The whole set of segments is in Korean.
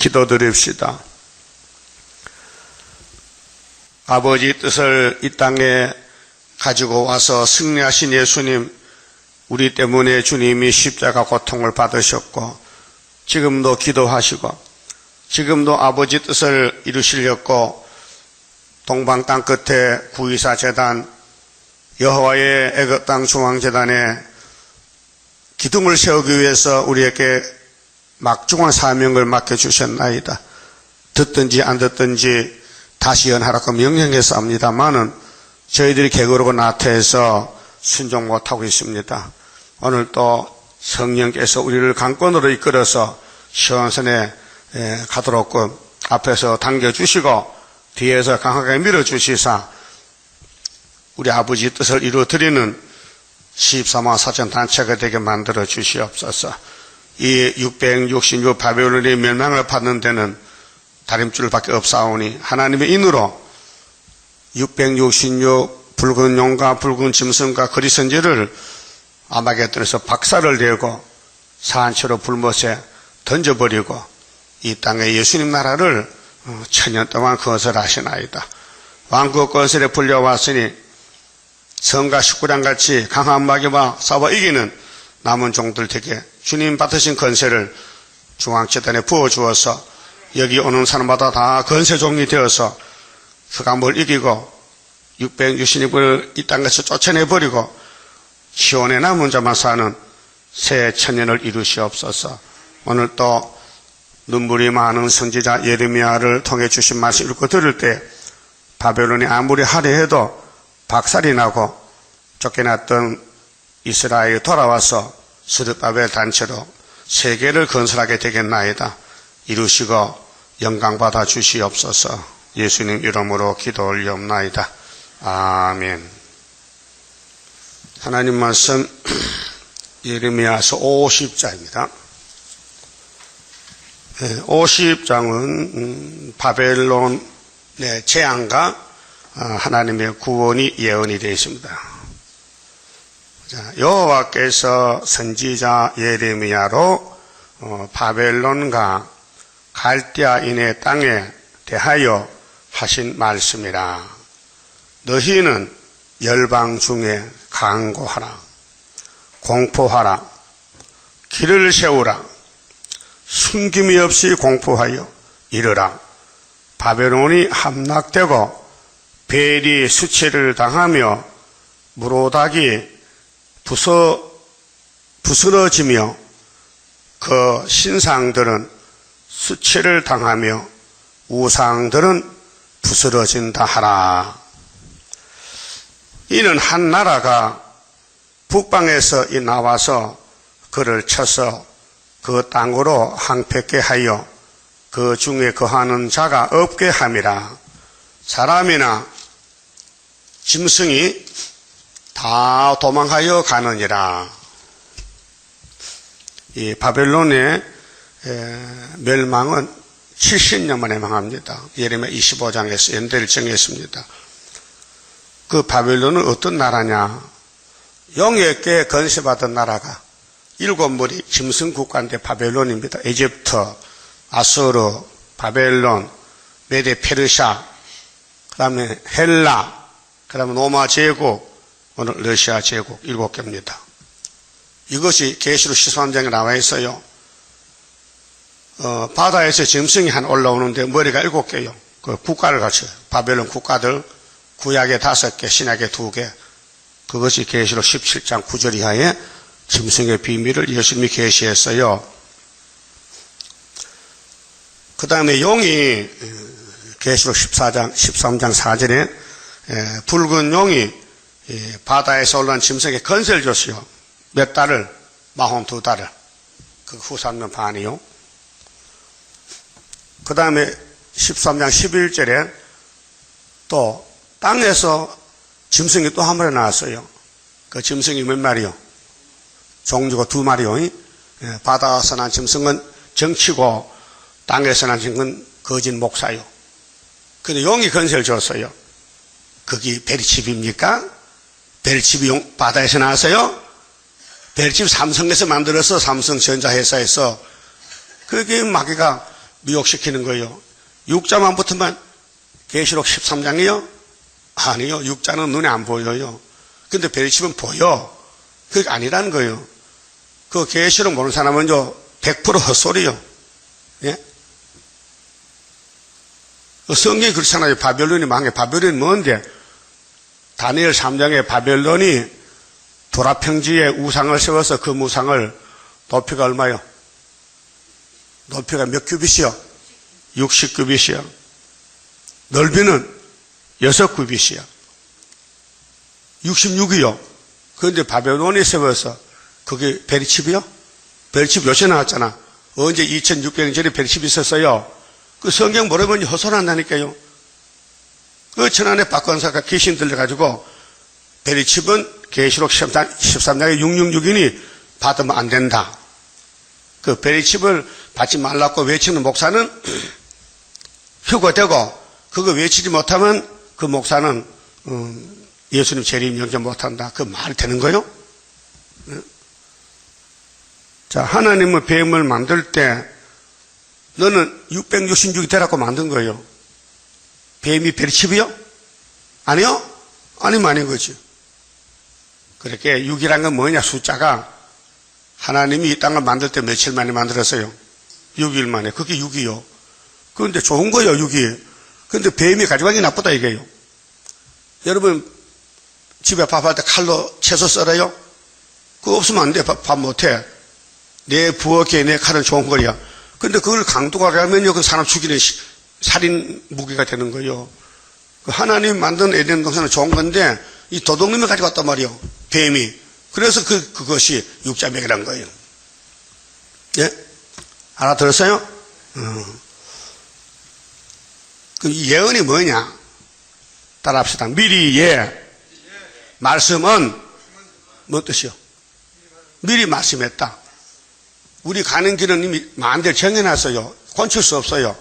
기도드립시다. 아버지 뜻을 이 땅에 가지고 와서 승리하신 예수님, 우리 때문에 주님이 십자가 고통을 받으셨고 지금도 기도하시고 지금도 아버지 뜻을 이루시려고 동방 땅 끝에 구이사 재단, 여호와의 애굽 땅 중앙재단에 기둥을 세우기 위해서 우리에게 막중한 사명을 맡겨주셨나이다. 듣든지 안 듣든지 다시 연하라고 명령했사옵니다마는 저희들이 게으르고 나태해서 순종 못하고 있습니다. 오늘 또 성령께서 우리를 강권으로 이끌어서 시원선에 가도록 앞에서 당겨주시고 뒤에서 강하게 밀어주시사 우리 아버지 뜻을 이루어드리는 14만 4천 단체가 되게 만들어 주시옵소서. 이 666 바벨론의 멸망을 받는 데는 다림줄밖에 없사오니 하나님의 인으로 666 붉은 용과 붉은 짐승과 거리선지를 아마겟돈에서 박살을 내고 산채로 불못에 던져버리고 이 땅에 예수님 나라를 천년 동안 건설하시나이다. 왕국 건설에 불려왔으니 성과 식구랑같이 강한 마귀와 싸워 이기는 남은 종들 되게 주님 받으신 건설을 중앙재단에 부어주어서 여기 오는 사람마다 다 건설종이 되어서 흑암을 이기고 666을 이 땅에서 쫓아내버리고 시온에 남은 자만 사는 새 천년을 이루시옵소서. 오늘 또 눈물이 많은 선지자 예레미야를 통해 주신 말씀 읽고 들을 때 바벨론이 아무리 하려 해도 박살이 나고 쫓겨났던 이스라엘이 돌아와서 스룹바벨 단체로 세계를 건설하게 되겠나이다. 이루시고 영광받아 주시옵소서. 예수님 이름으로 기도 올리옵나이다. 아멘. 하나님 말씀 예레미야서 50장입니다. 50장은 바벨론의 재앙과 하나님의 구원이 예언이 되어 있습니다. 여호와께서 선지자 예레미야로 바벨론과 갈대아인의 땅에 대하여 하신 말씀이라. 너희는 열방 중에 강구하라, 공포하라, 길을 세우라, 숨김이 없이 공포하여 이르라. 바벨론이 함락되고 벨이 수치를 당하며 무로닥이 부스러지며 그 신상들은 수치를 당하며 우상들은 부스러진다 하라. 이는 한 나라가 북방에서 나와서 그를 쳐서 그 땅으로 항폐케 하여 그 중에 거하는 자가 없게 함이라. 사람이나 짐승이 다 도망하여 가느니라. 이 바벨론의 멸망은 70년 만에 망합니다. 예레미야 25장에서 연대를 정했습니다. 그 바벨론은 어떤 나라냐? 용에게 건세받은 나라가 7무리 짐승 국가인데 바벨론입니다. 이집트, 아수르, 바벨론, 메데 페르시아, 그 다음에 헬라, 그 다음에 로마 제국, 오늘 러시아 제국 7개입니다. 이것이 계시록 13장에 나와 있어요. 바다에서 짐승이 한 올라오는데 머리가 7개요. 그 국가를 갖춰요. 바벨론 국가들, 구약에 5개, 신약에 2개. 그것이 계시록 17장 9절 이하에 짐승의 비밀을 예수님이 계시했어요. 그 다음에 용이 계시록 13장 4절에 붉은 용이 바다에서 올라온 짐승에게 건세를 줬어요. 몇 달을? 42달을. 그 후 3년 반이요. 그 다음에 13장 11절에 또 땅에서 짐승이 또 한 마리 나왔어요. 그 짐승이 몇 마리요? 종류가 2마리요. 바다에서 난 짐승은 정치고 땅에서 난 짐승은 거짓 목사요. 근데 용이 건세를 줬어요. 그게 베리칩입니까? 베리칩이 바다에서 나왔어요? 베리칩 삼성에서 만들어서 삼성전자 회사에서 그게 마귀가 미혹시키는 거예요. 육자만 붙으면 계시록 13장이요? 아니요. 육자는 눈에 안 보여요. 근데 베리칩은 보여. 그게 아니라는 거예요. 그 계시록 모르는 사람은요, 100% 헛소리요. 예? 성경이 그렇잖아요. 바벨론이 망해. 바벨론이 뭔데? 다니엘 3장에 바벨론이 도라평지에 우상을 세워서 그 우상을 높이가 얼마요? 높이가 몇 규빗이요? 60규빗이요. 넓이는 6규빗이요. 66이요. 그런데 바벨론이 세워서 그게 베리칩이요? 베리칩 요새 나왔잖아. 언제 2600년 전에 베리칩이 있었어요. 그 성경 모르면 헛소리한다니까요. 그 천안에 박건사가 귀신 들려가지고 베리칩은 계시록 13장에 666이니 받으면 안 된다. 그 베리칩을 받지 말라고 외치는 목사는 휴거되고 그거 외치지 못하면 그 목사는 예수님 재림 영접 못한다. 그 말이 되는 거요? 자, 하나님은 뱀을 만들 때 너는 666이 되라고 만든 거예요. 뱀이 베리칩이요? 아니요? 아니면 아닌 거지. 그렇게 6이란 건 뭐냐? 숫자가 하나님이 이 땅을 만들 때 며칠 만에 만들었어요? 6일 만에. 그게 6이요. 그런데 좋은 거예요, 6이. 그런데 뱀이 가져가기 나쁘다 이게요. 여러분 집에 밥할 때 칼로 채소 썰어요? 그거 없으면 안 돼. 밥 못해. 내 부엌에 내 칼은 좋은 거야. 근데 그걸 강도가 하면요, 그 사람 죽이는 살인 무기가 되는 거예요. 그 하나님 만든 에덴 동산은 좋은 건데, 이 도둑놈이 가져갔단 말이에요. 뱀이. 그래서 그것이 육자맥이란 거예요. 예? 알아들었어요? 그 예언이 뭐냐? 따라합시다. 미리 말씀은, 뭔 뜻이요? 미리 말씀했다. 우리 가는 길은 이미 마음대로 정해놨어요. 곤칠 수 없어요.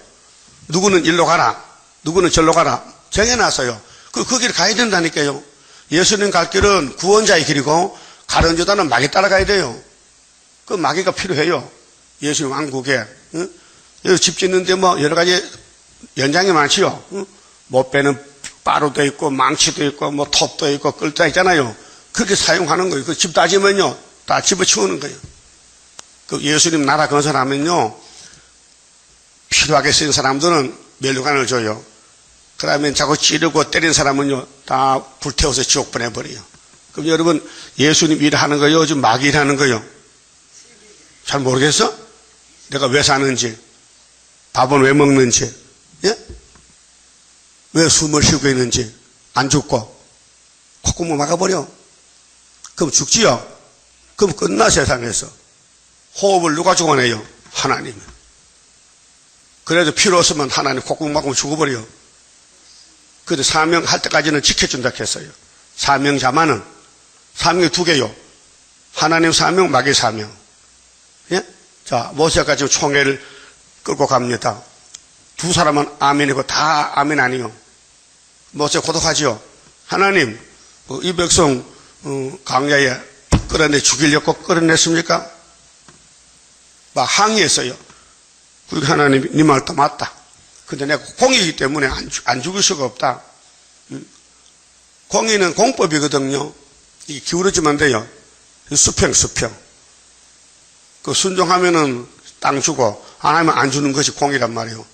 누구는 일로 가라. 누구는 절로 가라. 정해놨어요. 그 길을 가야 된다니까요. 예수님 갈 길은 구원자의 길이고 가는 자는 마귀 따라가야 돼요. 그 마귀가 필요해요. 예수님 왕국에. 응? 여기 집 짓는데 뭐 여러 가지 연장이 많지요. 응? 못 빼는 빠루도 있고 망치도 있고 뭐 톱도 있고 끌다 있잖아요. 그렇게 사용하는 거예요. 그 집 따지면요. 다 집어치우는 거예요. 그 예수님 나라 건설하면요. 필요하게 쓰인 사람들은 멸류관을 줘요. 그러면 자꾸 찌르고 때린 사람은요. 다 불태워서 지옥 보내버려요. 그럼 여러분 예수님 일하는 거요? 요즘 마귀 일하는 거요? 잘 모르겠어? 내가 왜 사는지, 밥은 왜 먹는지, 예? 왜 숨을 쉬고 있는지, 안 죽고 콧구멍 막아버려. 그럼 죽지요? 그럼 끝나 세상에서. 호흡을 누가 죽어내요? 하나님이. 그래도 필요 없으면 하나님 콧구멍 막으면 죽어버려. 그래도 사명할 때까지는 지켜준다 했어요. 사명자만은 사명이 두 개요. 하나님 사명, 마귀 사명. 예? 자, 모세가 지금 총회를 끌고 갑니다. 두 사람은 아멘이고 다 아멘 아니요. 모세 고독하지요. 하나님, 이 백성 광야에 끌어내 죽이려고 끌어냈습니까? 막 항의했어요. 그리고 하나님이 네 말도 맞다. 근데 내가 공이기 때문에 안 죽일 수가 없다. 공의는 공법이거든요. 이게 기울어지면 돼요. 수평. 그 순종하면은 땅 주고 안 하면 안 주는 것이 공이란 말이에요.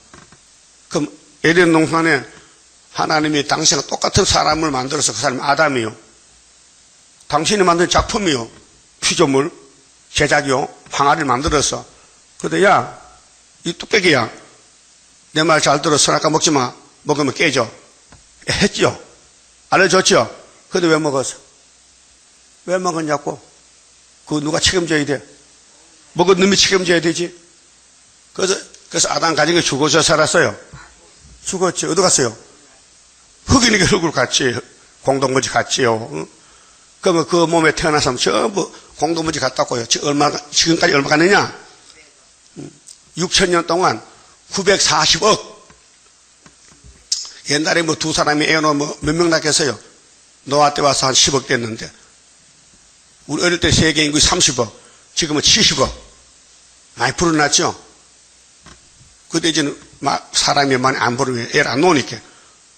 그럼 에덴 동산에 하나님이 당신과 똑같은 사람을 만들어서 그 사람이 아담이요. 당신이 만든 작품이요. 피조물, 제작이요. 항아리를 만들어서. 그런데 야, 이 뚝배기야. 내 말 잘 들어. 선악과 먹지 마. 먹으면 깨져. 했죠. 알려줬죠. 근데 왜 먹었어? 왜 먹었냐고. 그거 누가 책임져야 돼? 먹은 놈이 책임져야 되지. 그래서 아담 가정이 죽어서 살았어요. 죽었지. 어디 갔어요? 흙이니까 흙으로 갔지. 공동무지 갔지요. 응? 그러면 그 몸에 태어나서 전부 공동무지 갔다고요. 지금까지 얼마 갔느냐? 6,000년 동안 940억. 옛날에 뭐 두 사람이 애 놓으면 몇 명 낳겠어요? 노아 때 와서 한 10억 됐는데. 우리 어릴 때 세계 인구 30억. 지금은 70억. 많이 불어났죠? 그때 이제는 사람이 많이 안 벌으면 애를 안 놓으니까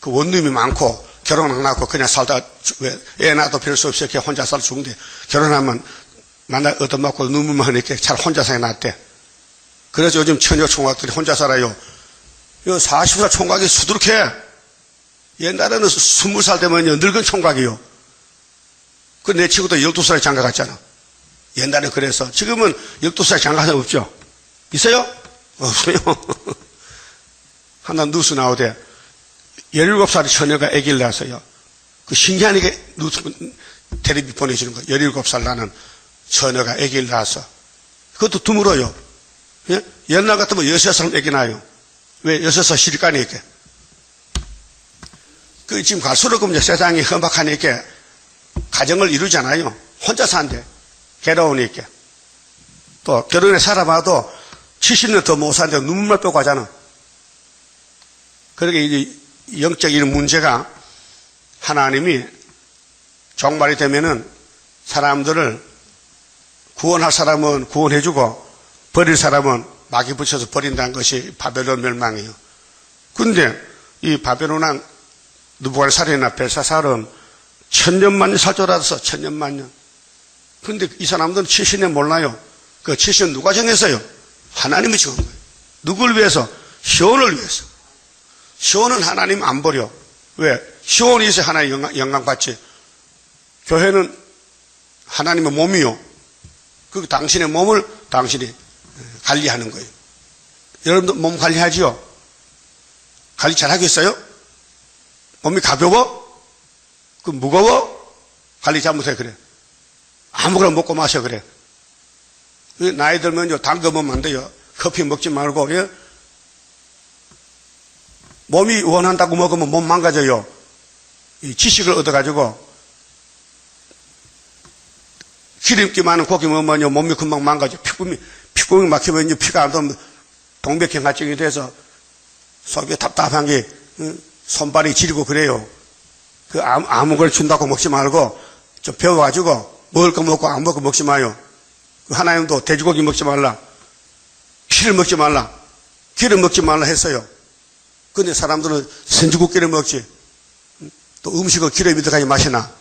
그 원룸이 많고 결혼 안 하고 그냥 살다 애 낳아도 별 수 없이 이렇게 혼자 살아 죽는데 결혼하면 만날 얻어맞고 눈물만 하니까 잘 혼자 살게 낫대. 그래서 요즘 처녀 총각들이 혼자 살아요. 이 40살 총각이 수두룩해. 옛날에는 20살 되면요 늙은 총각이요. 그 내 친구도 12살 장가 갔잖아. 옛날에 그래서 지금은 12살 장가가 없죠. 있어요? 없어요. 하나 뉴스 나오대. 17살의 처녀가 아기를 낳았어요. 그 신기하게 뉴스 텔레비 보내주는 거예요. 17살 나는 처녀가 아기를 낳았어. 그것도 드물어요. 예? 옛날 같으면 6살 아기 낳아요. 왜? 6살 시집가니까. 그 지금 갈수록 이제 세상이 험악하니까 가정을 이루잖아요. 혼자 산대. 괴로우니까. 또 결혼해 살아봐도 70년 더 못 사는데 눈물만 빼고 가잖아. 그러게 이제 영적인 문제가 하나님이 종말이 되면은 사람들을 구원할 사람은 구원해주고 버릴 사람은 마귀 붙여서 버린다는 것이 바벨론 멸망이에요. 근데 이 바벨론 왕 느부갓네살이나 벨사살은 1000년만 년 살 줄 알았어. 1000년만 년. 근데 이 사람들은 70년 몰라요. 그 70년 누가 정했어요? 하나님이 정한 거예요. 누굴 위해서? 시온을 위해서. 시온은 하나님 안 버려. 왜? 시온이 있어야 하나님 영광 받지. 교회는 하나님의 몸이요. 그 당신의 몸을 당신이 관리하는 거예요. 여러분도 몸 관리하지요? 관리 잘 하겠어요? 몸이 가벼워? 그 무거워? 관리 잘못해 그래. 아무거나 먹고 마셔 그래. 나이 들면요 단 거 먹으면 안 돼요. 커피 먹지 말고. 예? 몸이 원한다고 먹으면 몸 망가져요. 이 지식을 얻어가지고 기름기 많은 고기 먹으면 몸이 금방 망가져. 피구멍이 막히면 피가 안 돌면 동백혈증이 돼서 속이 답답한 게 손발이 지리고 그래요. 그 아무 걸 준다고 먹지 말고 좀 배워가지고 먹을 거 먹고 안 먹고 먹지 마요. 하나님도 돼지고기 먹지 말라. 피를 먹지 말라. 기름 먹지 말라 했어요. 근데 사람들은 생주국기를 먹지. 또 음식을 기름이 들어가지 마시나.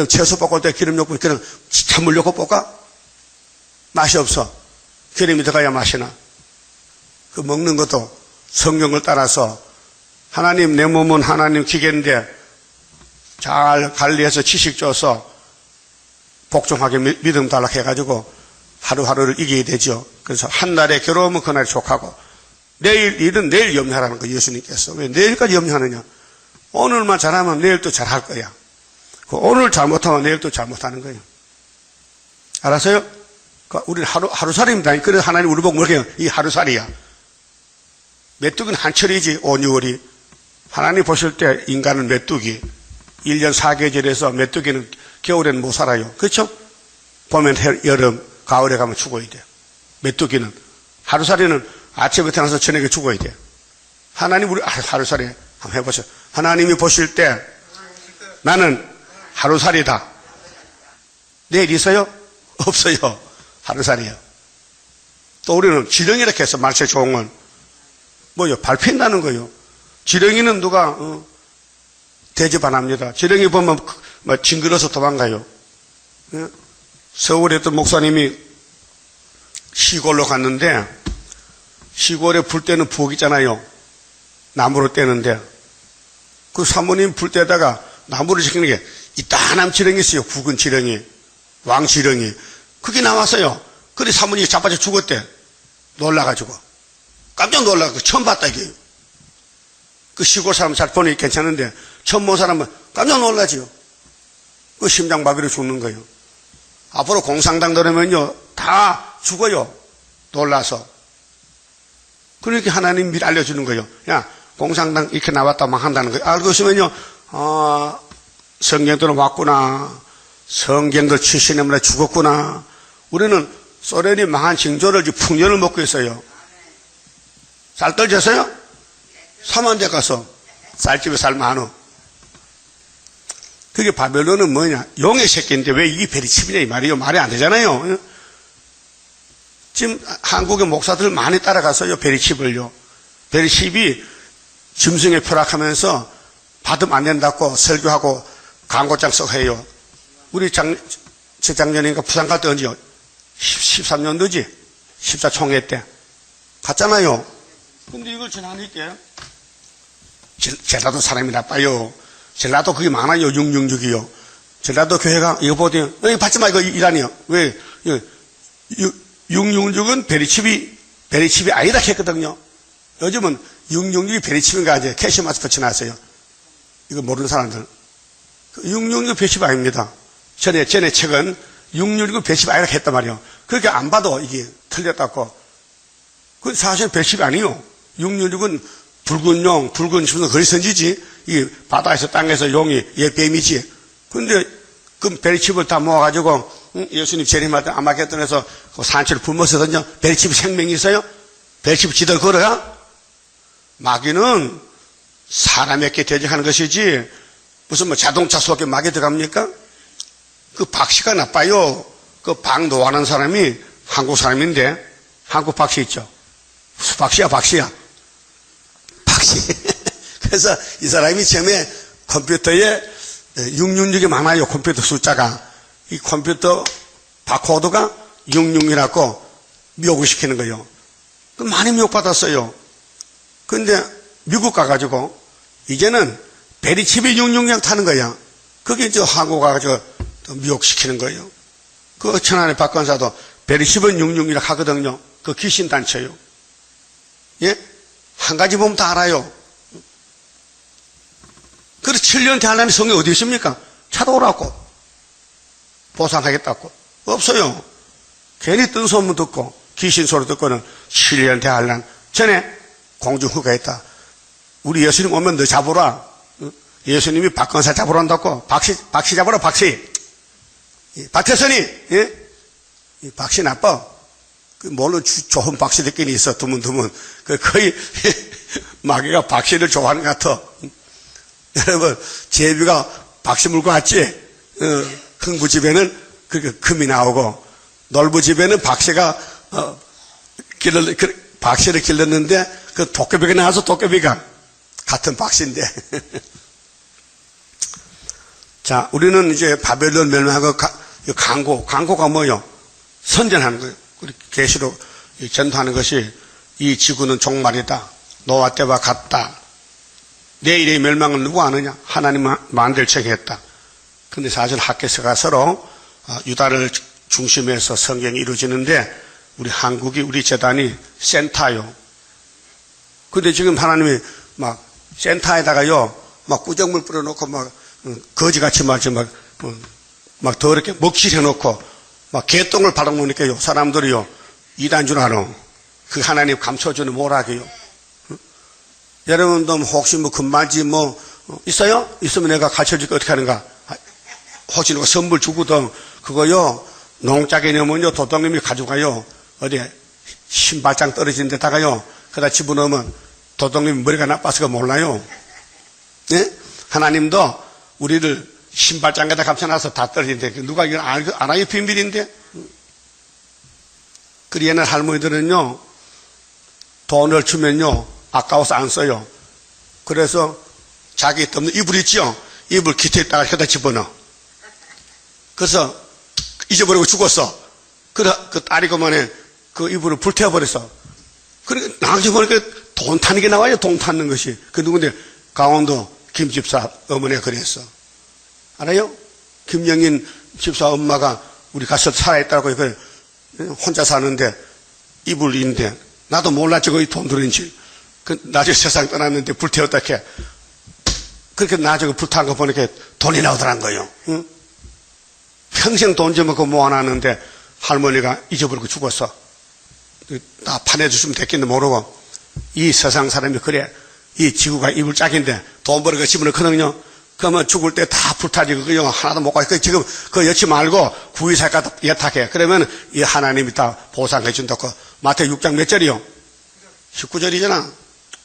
채소 볶을 때 기름 넣고 그냥 찬물 넣고 볶아? 맛이 없어. 기름이 들어가야 맛이나. 그 먹는 것도 성경을 따라서 하나님 내 몸은 하나님 기계인데 잘 관리해서 지식 줘서 복종하게 믿음 달라 해가지고 하루하루를 이겨야 되죠. 그래서 한 날에 괴로우면 그날이 족하고 내일 일은 내일 염려하라는 거 예수님께서. 왜 내일까지 염려하느냐? 오늘만 잘하면 내일 또 잘할 거야. 오늘 잘못하면 내일 또 잘못하는 거예요. 알았어요? 우리는 하루살이입니다. 그래서 하나님 우리 보고 뭐래요? 이 하루살이야. 메뚜기는 한철이지 5, 6월이. 하나님 보실 때 인간은 메뚜기. 1년 4계절에서 메뚜기는 겨울에는 못 살아요. 그렇죠? 봄엔 여름, 가을에 가면 죽어야 돼요. 메뚜기는. 하루살이는 아침에 태어나서 저녁에 죽어야 돼요. 하나님 우리 하루살이 한번 해보세요. 하나님이 보실 때 나는 하루살이다. 내일 있어요? 없어요. 하루살이에요. 또 우리는 지렁이라고 해서 말세 좋은 건 뭐요? 밟힌다는 거요. 지렁이는 누가 대접 안 합니다. 지렁이 보면 징그러서 도망가요. 서울에 또 목사님이 시골로 갔는데 시골에 불 때는 부엌 있잖아요. 나무로 떼는데 그 사모님 불 때다가 나무를 지키는 게 이따한한 지렁이 있어요. 굵은 지렁이, 왕지렁이. 그게 나왔어요. 그래 사모님이 자빠져 죽었대. 놀라가지고. 깜짝 놀라고 처음 봤다 이게. 그 시골 사람 잘 보니 괜찮은데 처음 본 사람은 깜짝 놀라지요. 그 심장마비로 죽는 거예요. 앞으로 공산당 들으면요 다 죽어요. 놀라서. 그러니까 하나님 미리 알려주는 거예요. 야 공산당 이렇게 나왔다 막 한다는 거예요. 알고 있으면요 성경들은 왔구나. 성경들 70년 만에 죽었구나. 우리는 소련이 망한 징조를 풍년을 먹고 있어요. 쌀 떨졌어요? 삼한대 가서 쌀집에 살 많어. 그게 바벨론은 뭐냐? 용의 새끼인데 왜 이게 베리칩이냐 이 말이에요. 말이 안 되잖아요. 지금 한국의 목사들 많이 따라갔어요. 베리칩을요. 베리칩이 짐승에 표락하면서 받으면 안 된다고 설교하고 광고장 써 해요. 우리 재작년인가 부산 갈 때 언제요? 13년도지? 14총회 때. 갔잖아요. 근데 이걸 지나니까 전라도 사람이 나빠요. 전라도 그게 많아요. 666이요. 전라도 교회가 이거 보더니 여기 받지 마 이거 이라니요. 왜? 666은 베리칩이 아니다 했거든요. 요즘은 666이 베리칩인가 이제 캐시마스 붙여놨어요. 이거 모르는 사람들. 666 베리칩 아닙니다. 전에 책은 666 베리칩 아니라 했단 말이에요. 그렇게 안 봐도 이게 틀렸다고. 그 사실 베리칩이 아니에요. 666은 붉은 용, 붉은 무슨 거리선지지. 이 바다에서 땅에서 용이 얘 뱀이지. 근데 그 베리칩을 다 모아가지고 예수님 재림할 때 아마겟돈에서 그 산채를 굶었거든요. 베리칩이 생명이 있어요? 베리칩 지들 걸어야? 마귀는 사람에게 대적하는 것이지 무슨 뭐 자동차 속에 마귀 들어갑니까? 그 박씨가 나빠요. 그 박노하는 사람이 한국 사람인데 한국 박씨 있죠. 무슨 박씨야 박씨. 그래서 이 사람이 처음에 컴퓨터에 666이 많아요. 컴퓨터 숫자가. 이 컴퓨터 바코드가 66이라고 미혹을 시키는 거예요. 많이 미혹받았어요. 근데 미국 가가지고 이제는 베리칩이 666 타는 거야. 그게 이제 한국 가가지고 미혹시키는 거예요. 그 천안의 박건사도 베리칩은 666이라고 하거든요. 그 귀신단체요. 예? 한 가지 보면 다 알아요. 그래서 7년 대하나님 성경이 어디 있습니까? 찾아오라고. 보상하겠다고. 없어요. 괜히 뜬 소문 듣고 귀신 소리 듣고는 7년 대하나님 전에 공중후가 있다. 우리 예수님 오면 너 잡으라. 예수님이 박건사 잡으러 온다고. 박씨 잡으라 박씨. 박태선이 예? 박씨 나빠. 물론 좋은 박씨들끼리 있어 드문드문. 거의 마귀가 박씨를 좋아하는 것 같아. 여러분 제비가 박씨 물고 왔지. 흥부집에는 금이 나오고 놀부집에는 박씨가 박씨를 길렀는데 그 도깨비가 나와서 도깨비가 같은 박씨인데. 자, 우리는 이제 바벨론 멸망하고 강고가 뭐요? 선전하는 거예요. 우리 계시록 전도하는 것이 이 지구는 종말이다. 노아 때와 같다. 내일의 멸망은 누구 아느냐? 하나님 만들척 했다. 근데 사실 학계서가 서로 유다를 중심해서 성경이 이루어지는데 우리 한국이 우리 재단이 센터요. 근데 지금 하나님이 막 센터에다가요 막 꾸정물 뿌려놓고 막 거지같이 막 더럽게 먹칠해놓고 막 개똥을 바라놓으니까요 사람들이요 이단 줄 알아. 그 하나님 감춰주는 뭐라게요. 여러분도 혹시 뭐 금반지 뭐 있어요? 있으면 내가 가르쳐줄게 어떻게 하는가. 혹시 누가 선물 주거든 그거요 농짝에 넣으면요 도둑님이 가져가요. 어디 신발장 떨어진 데다가요 그다 집어넣으면 도둑님 머리가 나빠서가 몰라요. 네? 하나님도 우리를 신발장에다 감춰놔서 다 떨어진데 누가 이걸 알아요? 비밀인데. 그 옛날 할머니들은요 돈을 주면요 아까워서 안 써요. 그래서 자기 없는 이불 있죠? 이불 기태에다가 혀다 집어넣어. 그래서 잊어버리고 죽었어. 그 딸이 그만에 그 이불을 불태워버렸어. 그러니까 나중에 보니까 돈 타는 게 나와요. 돈 타는 것이. 그 누군데 강원도 김 집사 어머니가 그랬어. 알아요? 김영인 집사 엄마가 우리 가서 살아있다고 혼자 사는데 이불인데 나도 몰랐지 거기 돈 들은지. 그 나중에 세상 떠났는데 불태웠다 해. 그렇게 나중에 불탄 거 보니까 돈이 나오더란 거예요. 응? 평생 돈 좀 먹고 모아놨는데 할머니가 잊어버리고 죽었어. 다 파내주시면 됐겠는데 모르고. 이 세상 사람이 그래. 이 지구가 이불짝인데 돈 벌어가 집어넣거든요. 그러면 죽을 때 다 불타지고 그거 하나도 못 가고 지금 그거 여치 말고 구이사가 예탁해. 그러면 이 하나님이 다 보상해 준다고. 마태복음 6장 몇 절이요? 19절이잖아.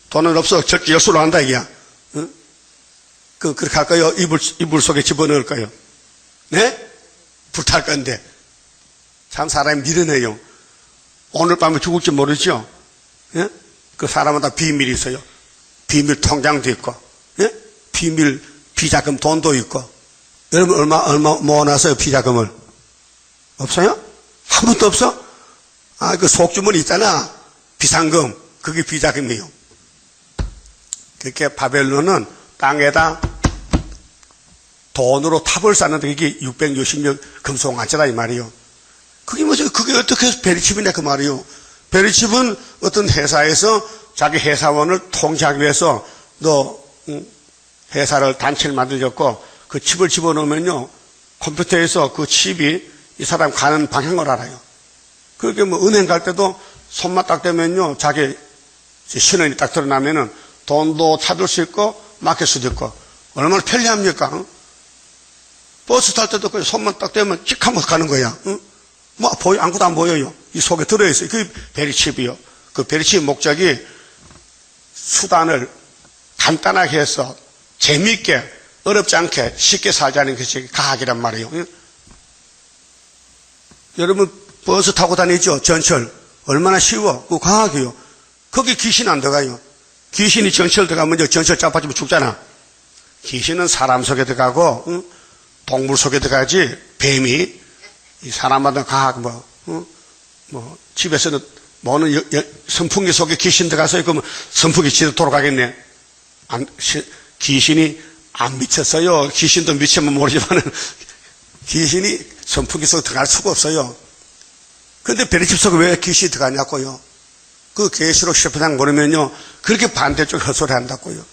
돈은 없어. 절대 열수로 한다 이게야. 응? 그렇게 할 거요? 이불 속에 집어넣을 거요? 네? 불탈 건데. 참 사람이 미련해요. 오늘 밤에 죽을지 모르죠? 예? 그 사람마다 비밀이 있어요. 비밀 통장도 있고, 예? 비밀 비자금 돈도 있고. 여러분 얼마 모아놨어요, 비자금을? 없어요? 한 번도 없어? 아, 그 속주머니 있잖아. 비상금. 그게 비자금이에요. 그렇게 바벨론은 땅에다 돈으로 탑을 쌓는데 그게 660년 금속왕자다 이 말이에요. 그게 뭐죠? 그게 어떻게 해서 베리칩이냐 그 말이에요. 베리칩은 어떤 회사에서 자기 회사원을 통제하기 위해서 회사를 단체를 만들었고 그 칩을 집어넣으면요 컴퓨터에서 그 칩이 이 사람 가는 방향을 알아요. 그렇게 뭐 은행 갈 때도 손만 딱 대면요 자기 신원이 딱 드러나면은 돈도 찾을 수 있고 맡길 수도 있고 얼마나 편리합니까? 응? 버스 탈 때도 그냥 손만 딱 대면 찍 하면 가는 거야. 응? 뭐 아무것도 안 보여요. 이 속에 들어있어요. 그게 베리칩이요. 그 베리칩 목적이 수단을 간단하게 해서 재미있게 어렵지 않게 쉽게 살자는 것이 과학이란 말이에요. 응? 여러분 버스 타고 다니죠? 전철. 얼마나 쉬워. 그 과학이요. 거기 귀신 안 들어가요. 귀신이 전철 들어가면 전철 짜파지면 죽잖아. 귀신은 사람 속에 들어가고 응? 동물 속에 들어가지 뱀이 이 사람마다 과학 집에서는 뭐는 선풍기 속에 귀신 들어가서 그러면 선풍기 지도 돌아가겠네. 귀신이 안 미쳤어요. 귀신도 미치면 모르지만은 귀신이 선풍기 속에 들어갈 수가 없어요. 근데 베리칩 속에 왜 귀신이 들어가냐고요. 그 계시록 10장 보면요 그렇게 반대쪽 헛소리 한다고요.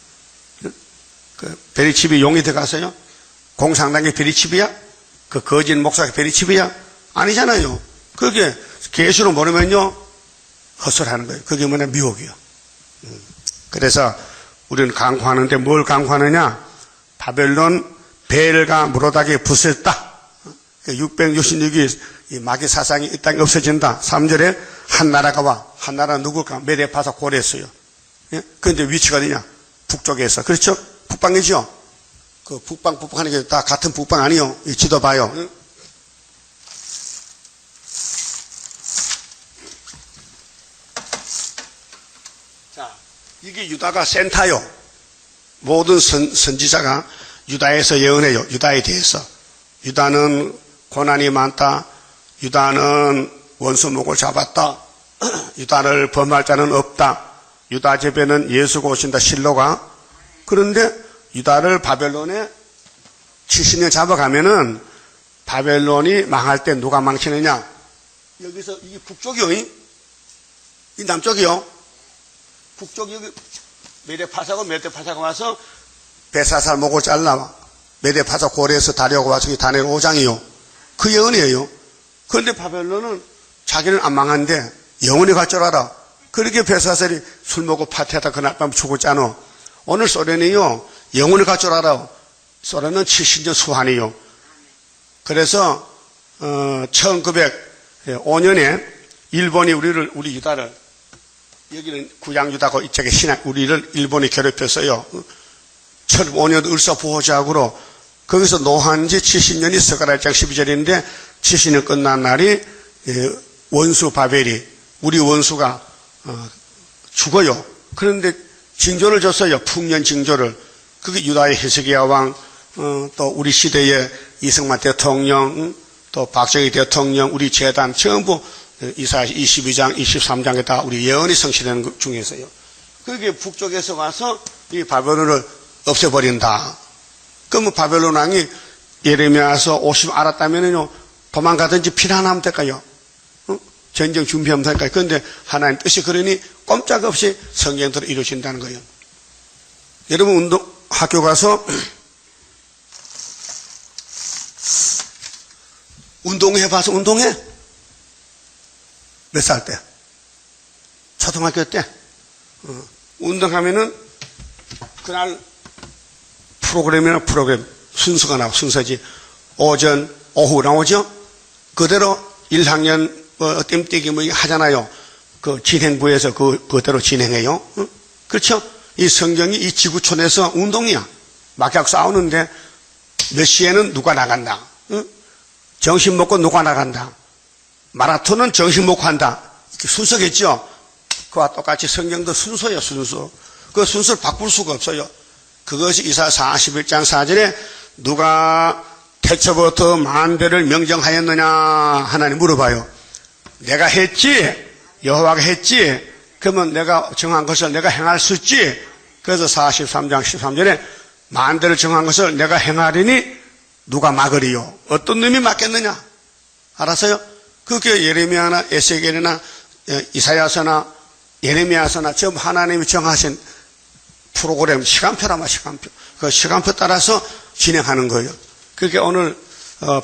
그 베리칩이 용이 들어가서요 공산당이 베리칩이야? 그 거짓 목사가 베리칩이야? 아니잖아요. 그게 계시록 모르면요 헛소리 하는 거예요. 그게 뭐냐 미혹이요. 그래서 우리는 강구하는데 뭘 강구하느냐? 바벨론 벨과 무로닥이 부쉈다. 666이 이 마귀 사상이 이 땅에 없어진다. 3절에 한 나라가 와. 한 나라는 누굴까? 메데파사 고레스요. 예? 그런데 위치가 어디냐? 북쪽에서. 그렇죠? 북방이죠? 그 북방 하는 게 다 같은 북방 아니요? 이 지도 봐요. 응? 자, 이게 유다가 센터요. 모든 선지자가 유다에서 예언해요. 유다에 대해서. 유다는 고난이 많다. 유다는 원수목을 잡았다. 유다를 범할 자는 없다. 유다 집에는 예수가 오신다. 실로가. 그런데 유다를 바벨론에 70년 잡아가면은 바벨론이 망할 때 누가 망치느냐? 여기서 이게 북쪽이요. 이 남쪽이요. 북쪽이 여기 메데파사가 와서 베사살 목을 잘라 메데파사 고래에서 다려고 와서 다니엘 5장이요. 그 예언이에요. 그런데 바벨론은 자기는 안 망한데 영원히 갈 줄 알아. 그렇게 베사살이 술 먹고 파티하다 그날 밤 죽었잖아. 오늘 소련이요 영원히 갈 줄 알아. 소련은 70년 수환이요. 그래서 1905년에 일본이 우리 유다를 여기는 구양 유다고 이쪽에 신약 우리를 일본이 괴롭혔어요. 15년 을사보호작으로 거기서 노한 지 70년이 스가랴장 12절인데 70년 끝난 날이 원수 바벨이 우리 원수가 죽어요. 그런데 징조를 줬어요. 풍년 징조를. 그게 유다의 히스기야 왕, 또 우리 시대의 이승만 대통령, 또 박정희 대통령, 우리 재단 전부 이사야 22장, 23장에 다 우리 예언이 성취되는 것 중에서요. 그게 북쪽에서 와서 이 바벨론을 없애버린다. 그러면 바벨론 왕이 예레미야서 50 알았다면요 도망가든지 피난하면 될까요? 전쟁 준비하면 될까요? 그런데 하나님 뜻이 그러니 꼼짝없이 성경대로 이루어진다는 거예요. 여러분 학교 가서 운동해봐서 운동해? 몇 살 때? 초등학교 때? 운동하면은 그날 프로그램 순서가 나와. 순서지. 오전, 오후 나오죠? 그대로 1학년 땜뛰기 하잖아요. 그 진행부에서 그대로 진행해요. 그렇죠? 이 성경이 이 지구촌에서 운동이야. 막약 싸우는데 몇 시에는 누가 나간다. 점심 먹고 누가 나간다. 마라톤은 점심 먹고 한다. 순서겠죠. 그와 똑같이 성경도 순서예요, 순서. 그 순서를 바꿀 수가 없어요. 그것이 이사야 41장 4절에 누가 태초부터 만대를 명정하였느냐 하나님 물어봐요. 내가 했지, 여호와가 했지, 그러면 내가 정한 것을 내가 행할 수 있지. 그래서 43장 13절에 만대를 정한 것을 내가 행하리니 누가 막으리요. 어떤 놈이 막겠느냐. 알았어요? 그게 예레미야나 에스겔이나 이사야서나 예레미야서나 전부 하나님이 정하신 프로그램, 시간표라마 시간표. 그 시간표 따라서 진행하는 거예요. 그렇게 오늘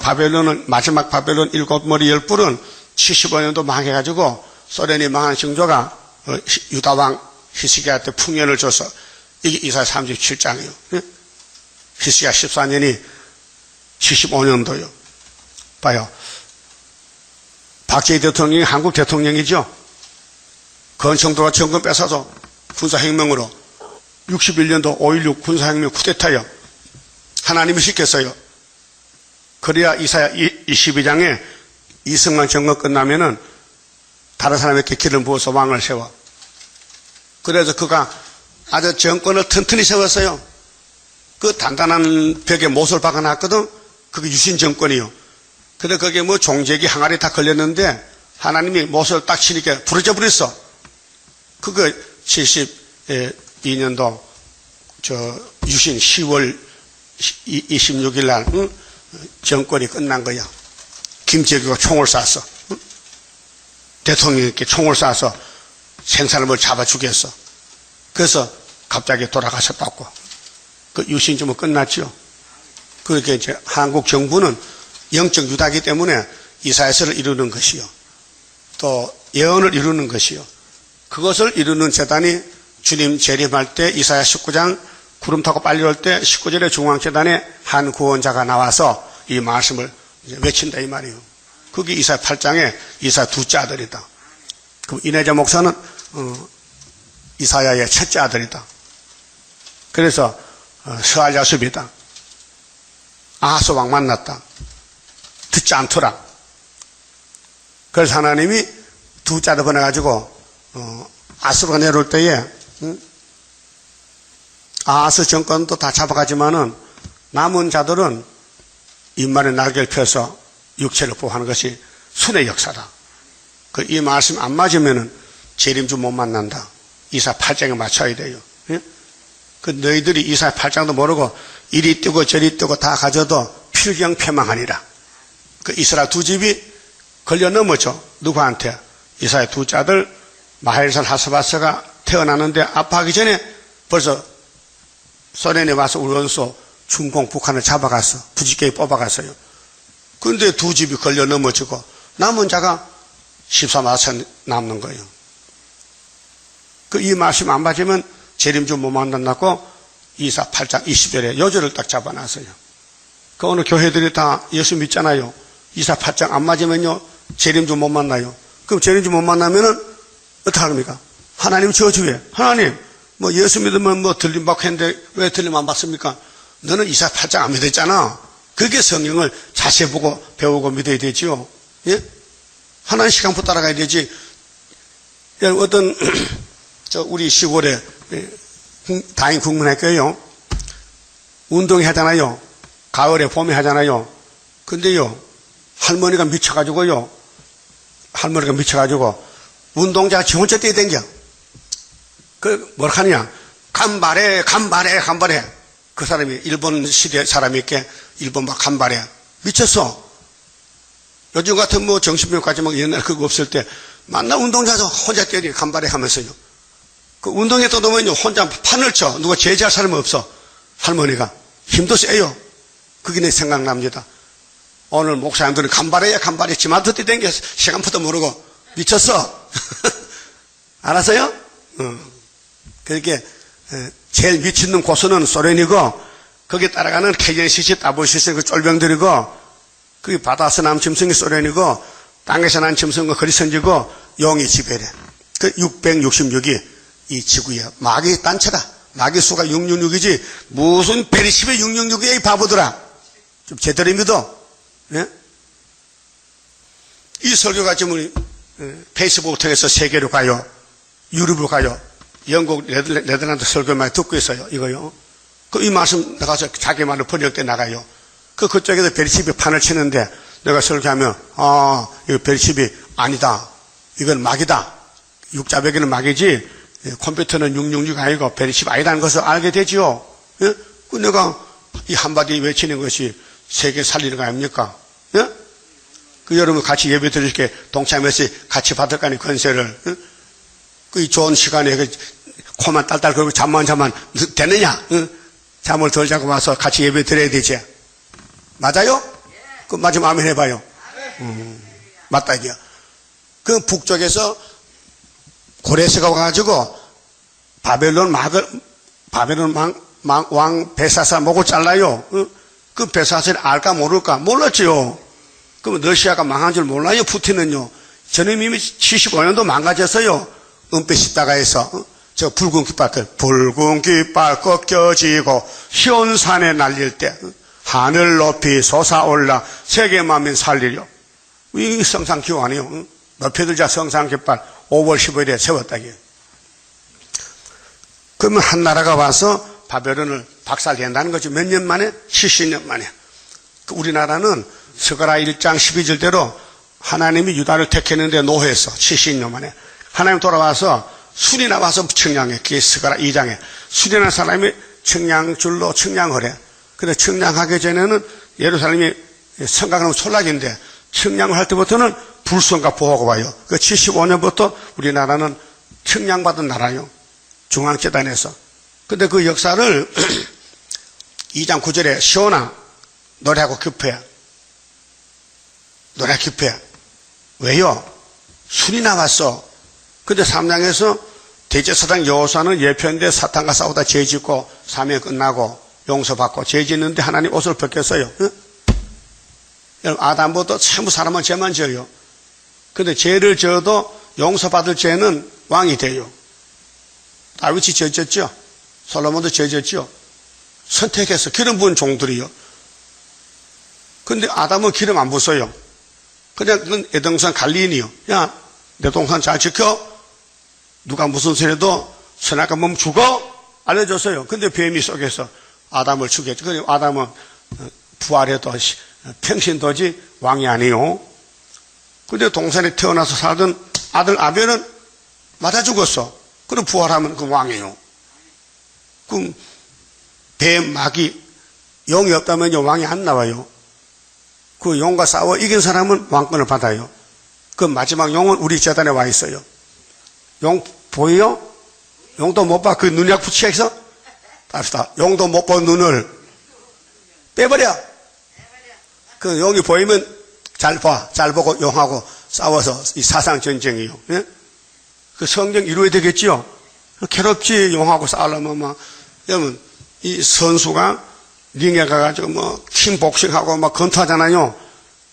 바벨론은 마지막 바벨론 7머리 10뿔은 75년도 망해가지고 소련이 망한 정조가 유다왕 히스기야한테 풍년을 줘서 이게 이사야 37장이에요. 히스기야 14년이 75년도요. 봐요. 박정희 대통령이 한국 대통령이죠. 건청도가 정권 뺏어서 군사혁명으로 61년도 5.16 군사혁명 쿠데타요. 하나님이 시켰어요. 그래야 이사야 22장에 이승만 정권 끝나면은 다른 사람에게 기름 부어서 왕을 세워. 그래서 그가 아주 정권을 튼튼히 세웠어요. 그 단단한 벽에 못을 박아놨거든. 그게 유신 정권이요. 근데 거기에 뭐 종제기 항아리 다 걸렸는데 하나님이 못을 딱 치니까 부러져 버렸어. 그거 72년도 유신 10월 26일 날 정권이 끝난 거야. 김재규가 총을 쐈어. 대통령께 총을 쏴서 생사람을 잡아 죽였어. 그래서 갑자기 돌아가셨다고. 그 유신쯤은 끝났죠. 그렇게 이제 한국 정부는 영적 유다이기 때문에 이사야서를 이루는 것이요. 또 예언을 이루는 것이요. 그것을 이루는 재단이 주님 재림할 때 이사야 19장 구름 타고 빨리 올 때 19절에 중앙재단에 한 구원자가 나와서 이 말씀을 이제 외친다 이 말이에요. 그게 이사야 8장에 이사야 둘째 아들이다. 그럼 이내자 목사는 이사야의 첫째 아들이다. 그래서 스알야습이다. 아하스 왕 만났다. 듣지 않더라. 그래서 하나님이 둘째 아들 보내가지고 아스루가 내려올 때에 아하스 정권도 다 잡아가지만은 남은 자들은 입만에 날개를 펴서 육체를 보호하는 것이 순의 역사다. 이 말씀 안 맞으면은 재림주 못 만난다. 이사 8장에 맞춰야 돼요. 예? 그 너희들이 이사 8장도 모르고 이리 뜨고 저리 뜨고 다 가져도 필경패망하니라. 그 이스라엘 두 집이 걸려 넘어져. 누구한테? 이사의 둘째 아들 마헬산 하스바스가 태어나는데 아파하기 전에 벌써 소련에 와서 우리 원수 중공 북한을 잡아갔어. 부지게에 뽑아갔어요. 그런데 두 집이 걸려 넘어지고 남은 자가 14만천 남는 거예요. 이 말씀 안 맞으면 재림주 못 만난다고 이사 8장 20절에 요절을 딱 잡아놨어요. 오늘 교회들이 다 예수 믿잖아요. 이사 8장 안 맞으면요 재림주 못 만나요. 그럼 재림주 못 만나면은 어떻게 합니까? 하나님 저주해. 하나님 뭐 예수 믿으면 뭐 들림받고 했는데 왜 들림 안 받습니까? 너는 이사 8장 안 믿었잖아. 그게 성경을 자세히 보고 배우고 믿어야 되지요. 예? 하나님 시간표 따라가야 되지. 어떤 우리 시골에 다인 국민학교요. 운동회 하잖아요. 가을에 봄에 하잖아요. 근데요 할머니가 미쳐가지고요. 할머니가 미쳐가지고 운동자가 지 혼자 뛰어댕겨. 뭐라 하냐. 간발해. 그 사람이 일본 시대 사람이께 일본 막 간발해. 미쳤어. 요즘 같은 뭐 정신병까지 막 옛날 그거 없을 때 만나 운동자도 혼자 뛰어댕겨 간발해 하면서요. 그 운동회 또 놓으면요 혼자 판을 쳐. 누가 제지할 사람은 없어. 할머니가 힘도 세요. 그게 내 생각납니다. 오늘 목사님들은 간발해 지마도 뛰어댕겨 시간부터 모르고 미쳤어. 알았어요? 그렇게 제일 미치는 고수는 소련이고 거기에 따라가는 KNCC, WCC 그 쫄병들이고 그게 바다에서 난 짐승이 소련이고 땅에서 난 짐승과 그리스인지고 용이 지배래. 그 666이 이 지구에 마귀 단체다. 마귀 수가 666이지 무슨 베리십의 666이야 이 바보들아. 좀 제대로 믿어. 예? 이 설교가 지금 페이스북을 통해서 세계로 가요. 유럽으로 가요. 영국, 네덜란드 설교 많이 듣고 있어요. 이거요. 이 말씀 나가서 자기 말로 번역돼 나가요. 그쪽에서 벨십이 판을 치는데 내가 설교하면, 이거 벨십이 아니다. 이건 막이다. 육자배기는 막이지, 컴퓨터는 666 아니고 벨십 아니다는 것을 알게 되지요. 예? 내가 이 한마디 외치는 것이 세계 살리는 거 아닙니까? 예? 여러분 같이 예배 드릴게 동참해서 같이 받을 거 아니 권세를. 예? 이 좋은 시간에 코만 딸딸 걸고 잠만 되느냐? 예? 잠을 덜 자고 와서 같이 예배 드려야 되지. 맞아요? 맞으면 아멘 해봐요. 맞다 이게요. 북쪽에서 고레스가 와가지고 바벨론 왕 베사사 목을 잘라요. 그 베사사를 알까 모를까? 몰랐지요. 그럼 러시아가 망한 줄 몰라요. 푸틴은요. 저는 이미 75년도 망가졌어요. 은폐 십자가에서. 저 붉은 깃발 꺾여지고 시온산에 날릴 때 하늘 높이 솟아올라 세계 만민 살리려. 이 성상기호 아니에요. 높여들자 성상깃발 5월 15일에 세웠다기요. 그러면 한 나라가 와서 바벨론을 박살낸다는 거죠. 몇 년 만에? 70년 만에. 우리나라는 스가랴 1장 12절대로 하나님이 유다를 택했는데 노예했어. 70년 만에. 하나님 돌아와서 술이 나와서 청량해. 그게 스가랴 2장에. 술이 난 사람이 청량줄로 청량하래. 근데 청량하기 전에는 예루살렘이 성곽은 촌락인데 청량을 할 때부터는 불성과 보호가 와요. 그 75년부터 우리나라는 청량받은 나라요. 중앙재단에서. 근데 그 역사를 2장 9절에 시온아 노래하고 급해. 노래 급해. 왜요? 술이 나왔어. 근데 3장에서 대제사장 여호수아는 예표인데 사탄과 싸우다 죄 짓고 사명 끝나고 용서받고 죄 짓는데 하나님 옷을 벗겼어요. 응? 여러분 아담부터 전부 사람은 죄만 지어요. 근데 죄를 지어도 용서받을 죄는 왕이 돼요. 다윗이 죄 졌죠. 솔로몬도 죄 졌죠. 선택해서 기름 부은 종들이요. 근데 아담은 기름 안 부었어요. 그냥 그건 에덴산 갈리인이요. 야, 내 동산 잘 지켜. 누가 무슨 소리 해도 선악과 몸 죽어. 알려줬어요. 근데 뱀이 속에서 아담을 죽였죠. 그래서 아담은 부활해도 평신도지 왕이 아니요. 근데 동산에 태어나서 살던 아들 아벨은 맞아 죽었어. 그럼 부활하면 그 왕이에요. 그럼 뱀, 마귀, 용이 없다면요 왕이 안 나와요. 그 용과 싸워 이긴 사람은 왕권을 받아요. 그 마지막 용은 우리 재단에 와 있어요. 용 보여요? 용도 못 봐. 그 눈약 붙여서 답시다. 용도 못 본 눈을 빼버려. 그 용이 보이면 잘 봐. 잘 보고 용하고 싸워서 이 사상 전쟁이요. 예? 그 성경 이루어야 되겠지요? 괴롭지, 용하고 싸우려면 여러분, 이 선수가 링에 가가지고 킹복싱하고 건투하잖아요.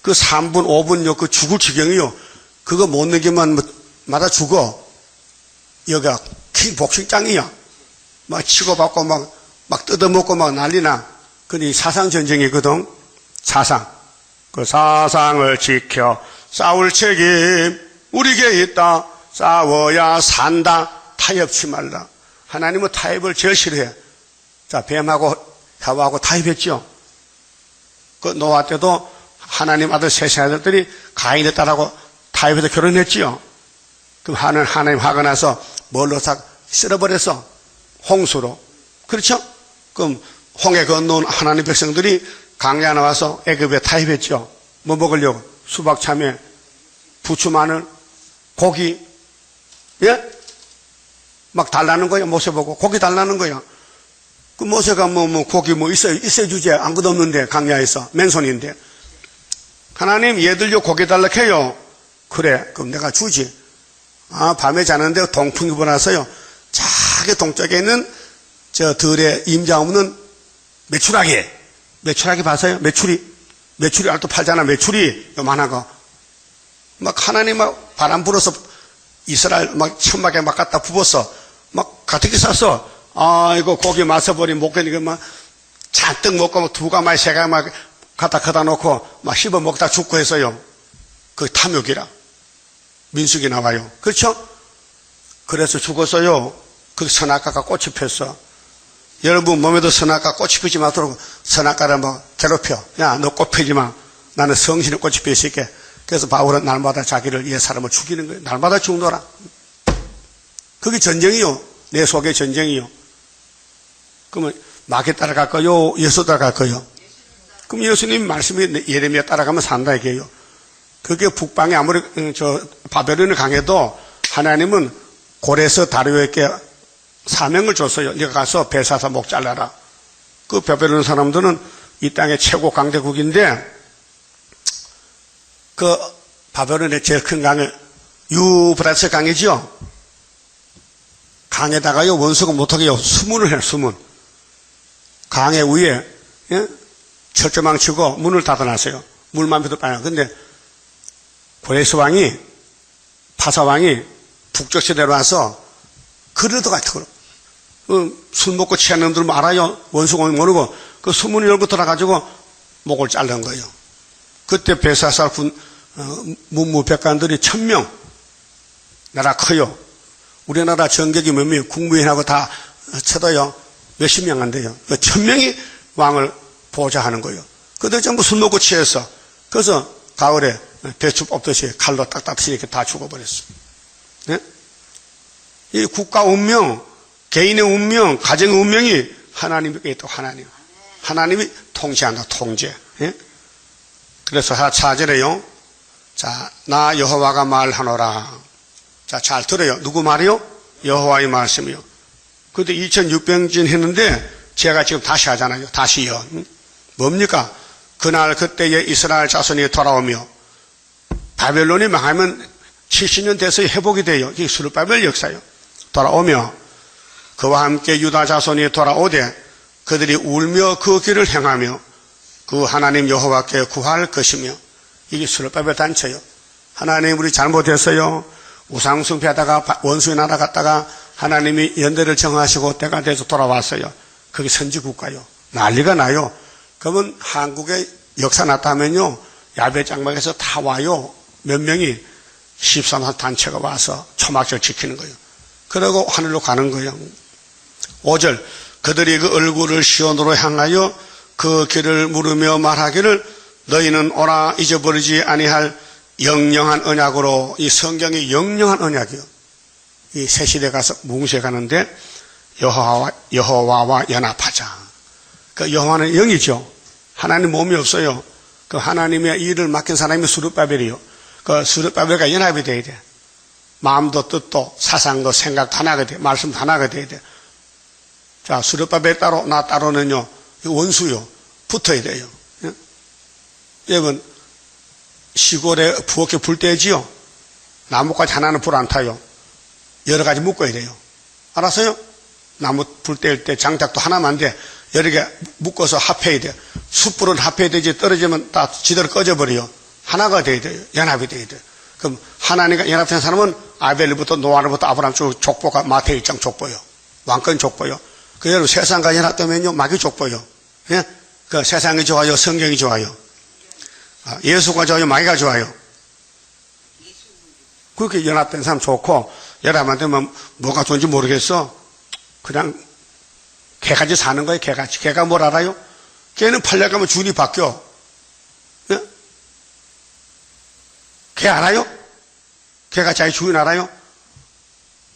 그 3분, 5분요, 그 죽을 지경이요. 그거 못 넘기면 맞아 죽어. 여기가 킹복싱장이야. 치고받고 막 뜯어먹고 난리나. 근데 사상전쟁이거든. 사상. 그 사상을 지켜 싸울 책임 우리에게 있다. 싸워야 산다. 타협치 말라. 하나님은 타협을 제일 싫어해. 자, 뱀하고 하와하고 타협했죠. 그 노아 때도 하나님 아들 셋의 아들들이 가인의 딸하고 타협해서 결혼했지요. 그럼 하나님 화가 나서 뭘로 싹 쓸어버렸어? 홍수로. 그렇죠? 그럼 홍해 건너온 하나님 백성들이 강야에 나와서 애굽에 타협했죠. 뭐 먹으려고? 수박, 참외, 부추, 마늘, 고기. 예? 막 달라는 거야. 모세 보고 고기 달라는 거야. 그 모세가 고기 있어 주제. 아무것도 없는데 강야에서 맨손인데. 하나님 얘들요 고기 달라고 해요. 그래. 그럼 내가 주지. 밤에 자는데 동풍이 불어서요. 저기 동쪽에 있는 저 들에 임자 없는 메추라기 봐서요. 메추리 알도 팔잖아. 메추리 요만한 거. 막 하나님 막 바람 불어서 이스라엘 막 천막에 막 갖다 부었어. 막 가득히 쌌어. 이거 고기 마서버리 못 견디고 막 잔뜩 먹고 막 2가마리 3가마리 막 갖다 놓고 막 씹어 먹다 죽고 했어요. 그 탐욕이라. 민수기 나와요. 그렇죠? 그래서 죽었어요. 그 선악과가 꽃이 폈어. 여러분 몸에도 선악과 꽃이 피지 마도록 선악과를 뭐 괴롭혀. 야, 너 꽃 피지 마. 나는 성신의 꽃이 피 수 있게. 그래서 바울은 날마다 자기를 위해 사람을 죽이는 거예요. 날마다 죽노라. 그게 전쟁이요. 내 속의 전쟁이요. 그러면 마귀 따라갈까요? 예수 따라갈까요? 그럼 예수님 말씀이 예레미야 따라가면 산다 이게요. 그게 북방에 아무리 바벨론이 강해도 하나님은 고레스 다리오에게 사명을 줬어요. 네가 가서 배 사서 목 잘라라. 그 바벨론 사람들은 이 땅의 최고 강대국인데 그 바벨론의 제일 큰 강은 유브라스 강이죠. 강에다가요 원수가 못하게요 수문을 해요. 수문. 강의 위에 예? 철조망 치고 문을 닫아놨어요. 물만 비도 빠요. 근데 고레스 왕이 파사 왕이 북쪽시대로 와서 그러도 같은 술 먹고 취한 놈들 알아요. 원수가 모르고 그 수문을 열고 들어가지고 목을 자른 거예요. 그때 베사살 군 문무백관들이 1000명 나라 커요. 우리나라 전객이 몇 명, 국무위원하고 다 쳐도요 몇십 명 안 돼요. 1000명이 왕을 보좌하는 거예요. 그때 전부 술 먹고 취했어. 그래서 가을에 배추 뽑듯이 칼로 딱딱 이렇게 다 죽어버렸어. 네? 이 국가 운명, 개인의 운명, 가정의 운명이 하나님께 있다고 하나님이 통치한다, 통제. 예? 그래서 4절에요. 자, 나 여호와가 말하노라. 자, 잘 들어요. 누구 말이요? 여호와의 말씀이요. 그때 2600진 했는데 제가 지금 다시 하잖아요. 다시요. 뭡니까? 그날 그때에 이스라엘 자손이 돌아오며 바벨론이 망하면 70년 돼서 회복이 돼요. 이게 스룹바벨 역사요. 돌아오며 그와 함께 유다 자손이 돌아오되 그들이 울며 그 길을 행하며 그 하나님 여호와께 구할 것이며 이게 스룹바벨 단체요. 하나님 우리 잘못했어요. 우상숭배하다가 원수의 나라 갔다가 하나님이 연대를 정하시고 때가 돼서 돌아왔어요. 그게 선지국가요. 난리가 나요. 그러면 한국에 역사 났다면요. 야베 장막에서 다 와요. 몇 명이 13한 단체가 와서 초막절 지키는 거예요. 그러고 하늘로 가는 거예요. 5절 그들이 그 얼굴을 시온으로 향하여 그 길을 물으며 말하기를 너희는 오라 잊어버리지 아니할 영영한 언약으로 이 성경이 영영한 언약이요. 이 새 시대 가서 뭉세 가는데 여호와와 연합하자. 그 여호와는 영이죠. 하나님 몸이 없어요. 그 하나님의 일을 맡긴 사람이 스룹바벨이요. 그 스룹바벨과 연합이 돼야 돼. 마음도 뜻도 사상도 생각도 하나가 돼. 말씀도 하나가 돼야 돼. 자, 스룹바벨 따로 나 따로는요. 원수요. 붙어야 돼요. 예? 여러분 시골에 부엌에 불 떼지요. 나무까지 하나는 불 안 타요. 여러 가지 묶어야 돼요. 알았어요? 나무 불 뗄 때 장작도 하나만 돼. 여러 개 묶어서 합해야 돼요. 숯불은 합해야 되지 떨어지면 다 지대로 꺼져버려요. 하나가 돼야 돼요. 연합이 돼야 돼요. 그럼 하나님과 연합된 사람은 아벨부터 노아로부터 아브라함 쭉 족보가 마태의 1장 족보요. 왕권 족보요. 그 여러분 세상과 연합되면요 마귀 족보요. 예? 그 세상이 좋아요, 성경이 좋아요. 예수가 좋아요, 마귀가 좋아요. 그렇게 연합된 사람 좋고 연합 안 되면 뭐가 좋은지 모르겠어. 그냥 개같이 사는 거예요. 개같이. 개가 뭘 알아요? 개는 팔려가면 주인이 바뀌어. 예? 개 알아요? 개가 자기 주인 알아요?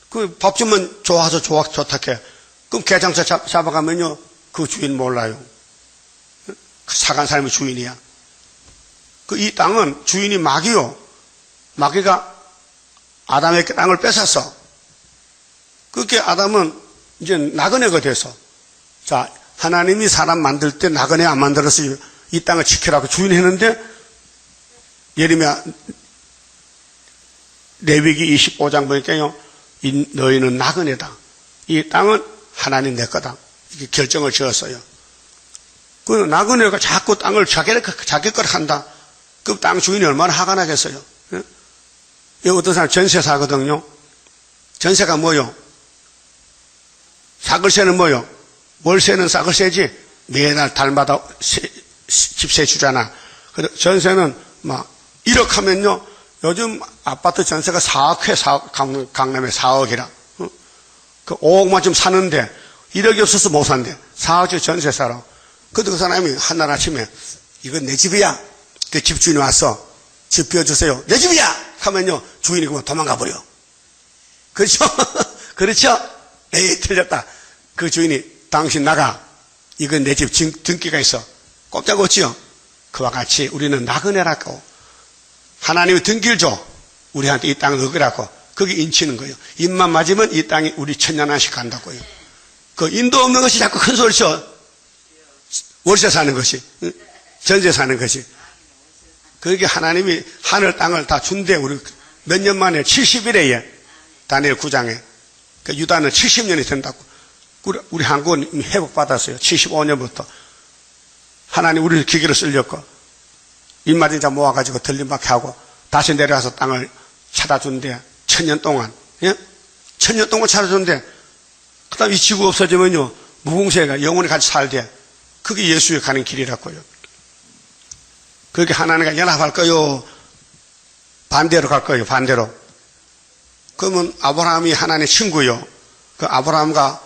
그 밥 주면 좋아서 좋다 해. 그럼 개 장사 잡아가면요 그 주인 몰라요. 사간 사람이 주인이야. 그 이 땅은 주인이 마귀요. 마귀가 아담의 땅을 뺏었어. 그렇게 아담은 이제 나그네가 돼서. 자, 하나님이 사람 만들 때 나그네 안 만들어서 이 땅을 지키라고 주인 했는데 예레미야 레위기 25장 보니까요. 너희는 나그네다. 이 땅은 하나님 내 거다. 이렇게 결정을 지었어요. 그 나그네가 자꾸 땅을 자기 걸 한다. 그 땅 주인이 얼마나 화가 나겠어요. 예? 어떤 사람 전세 사거든요. 전세가 뭐요? 사글세는 뭐요? 월세는 사글세지. 매달 달마다 집세 주잖아. 전세는 막 1억 하면요 요즘 아파트 전세가 4억 해, 강남에 4억이라. 그 5억만 좀 사는데 1억이 없어서 못 산대. 4억짜리 전세 살아. 근데 그 사람이 한날 아침에 이건 내 집이야. 그 집주인이 와서 집 비워주세요. 내 집이야! 하면요, 주인이 그만 도망가 버려. 그렇죠? 그렇죠? 에이, 틀렸다. 그 주인이 당신 나가. 이건 내 집 등기가 있어. 꼼짝 없지요? 그와 같이 우리는 나그네라고. 하나님이 등기를 줘. 우리한테 이 땅을 얻으라고. 그게 인치는 거예요. 입만 맞으면 이 땅이 우리 천년한씩 간다고요. 그 인도 없는 것이 자꾸 큰 소리 쳐. 월세 사는 것이. 전세 사는 것이. 그게 하나님이 하늘 땅을 다 준대. 우리 몇 년 만에 70일에 다니엘 9장에. 그 유다는 70년이 된다고. 우리 한국은 이미 회복받았어요. 75년부터. 하나님 우리를 기계로 쓰려고. 입맞은 자 모아가지고 들림밖에 하고 다시 내려와서 땅을 찾아준대. 1000년 동안. 예? 1000년 동안 찾아준대. 그 다음 이 지구 없어지면요. 무궁세가 영원히 같이 살대. 그게 예수에 가는 길이라고요. 그렇게 하나님과 연합할 거요. 반대로 갈 거예요. 반대로. 그러면 아브라함이 하나님의 친구요. 그 아브라함과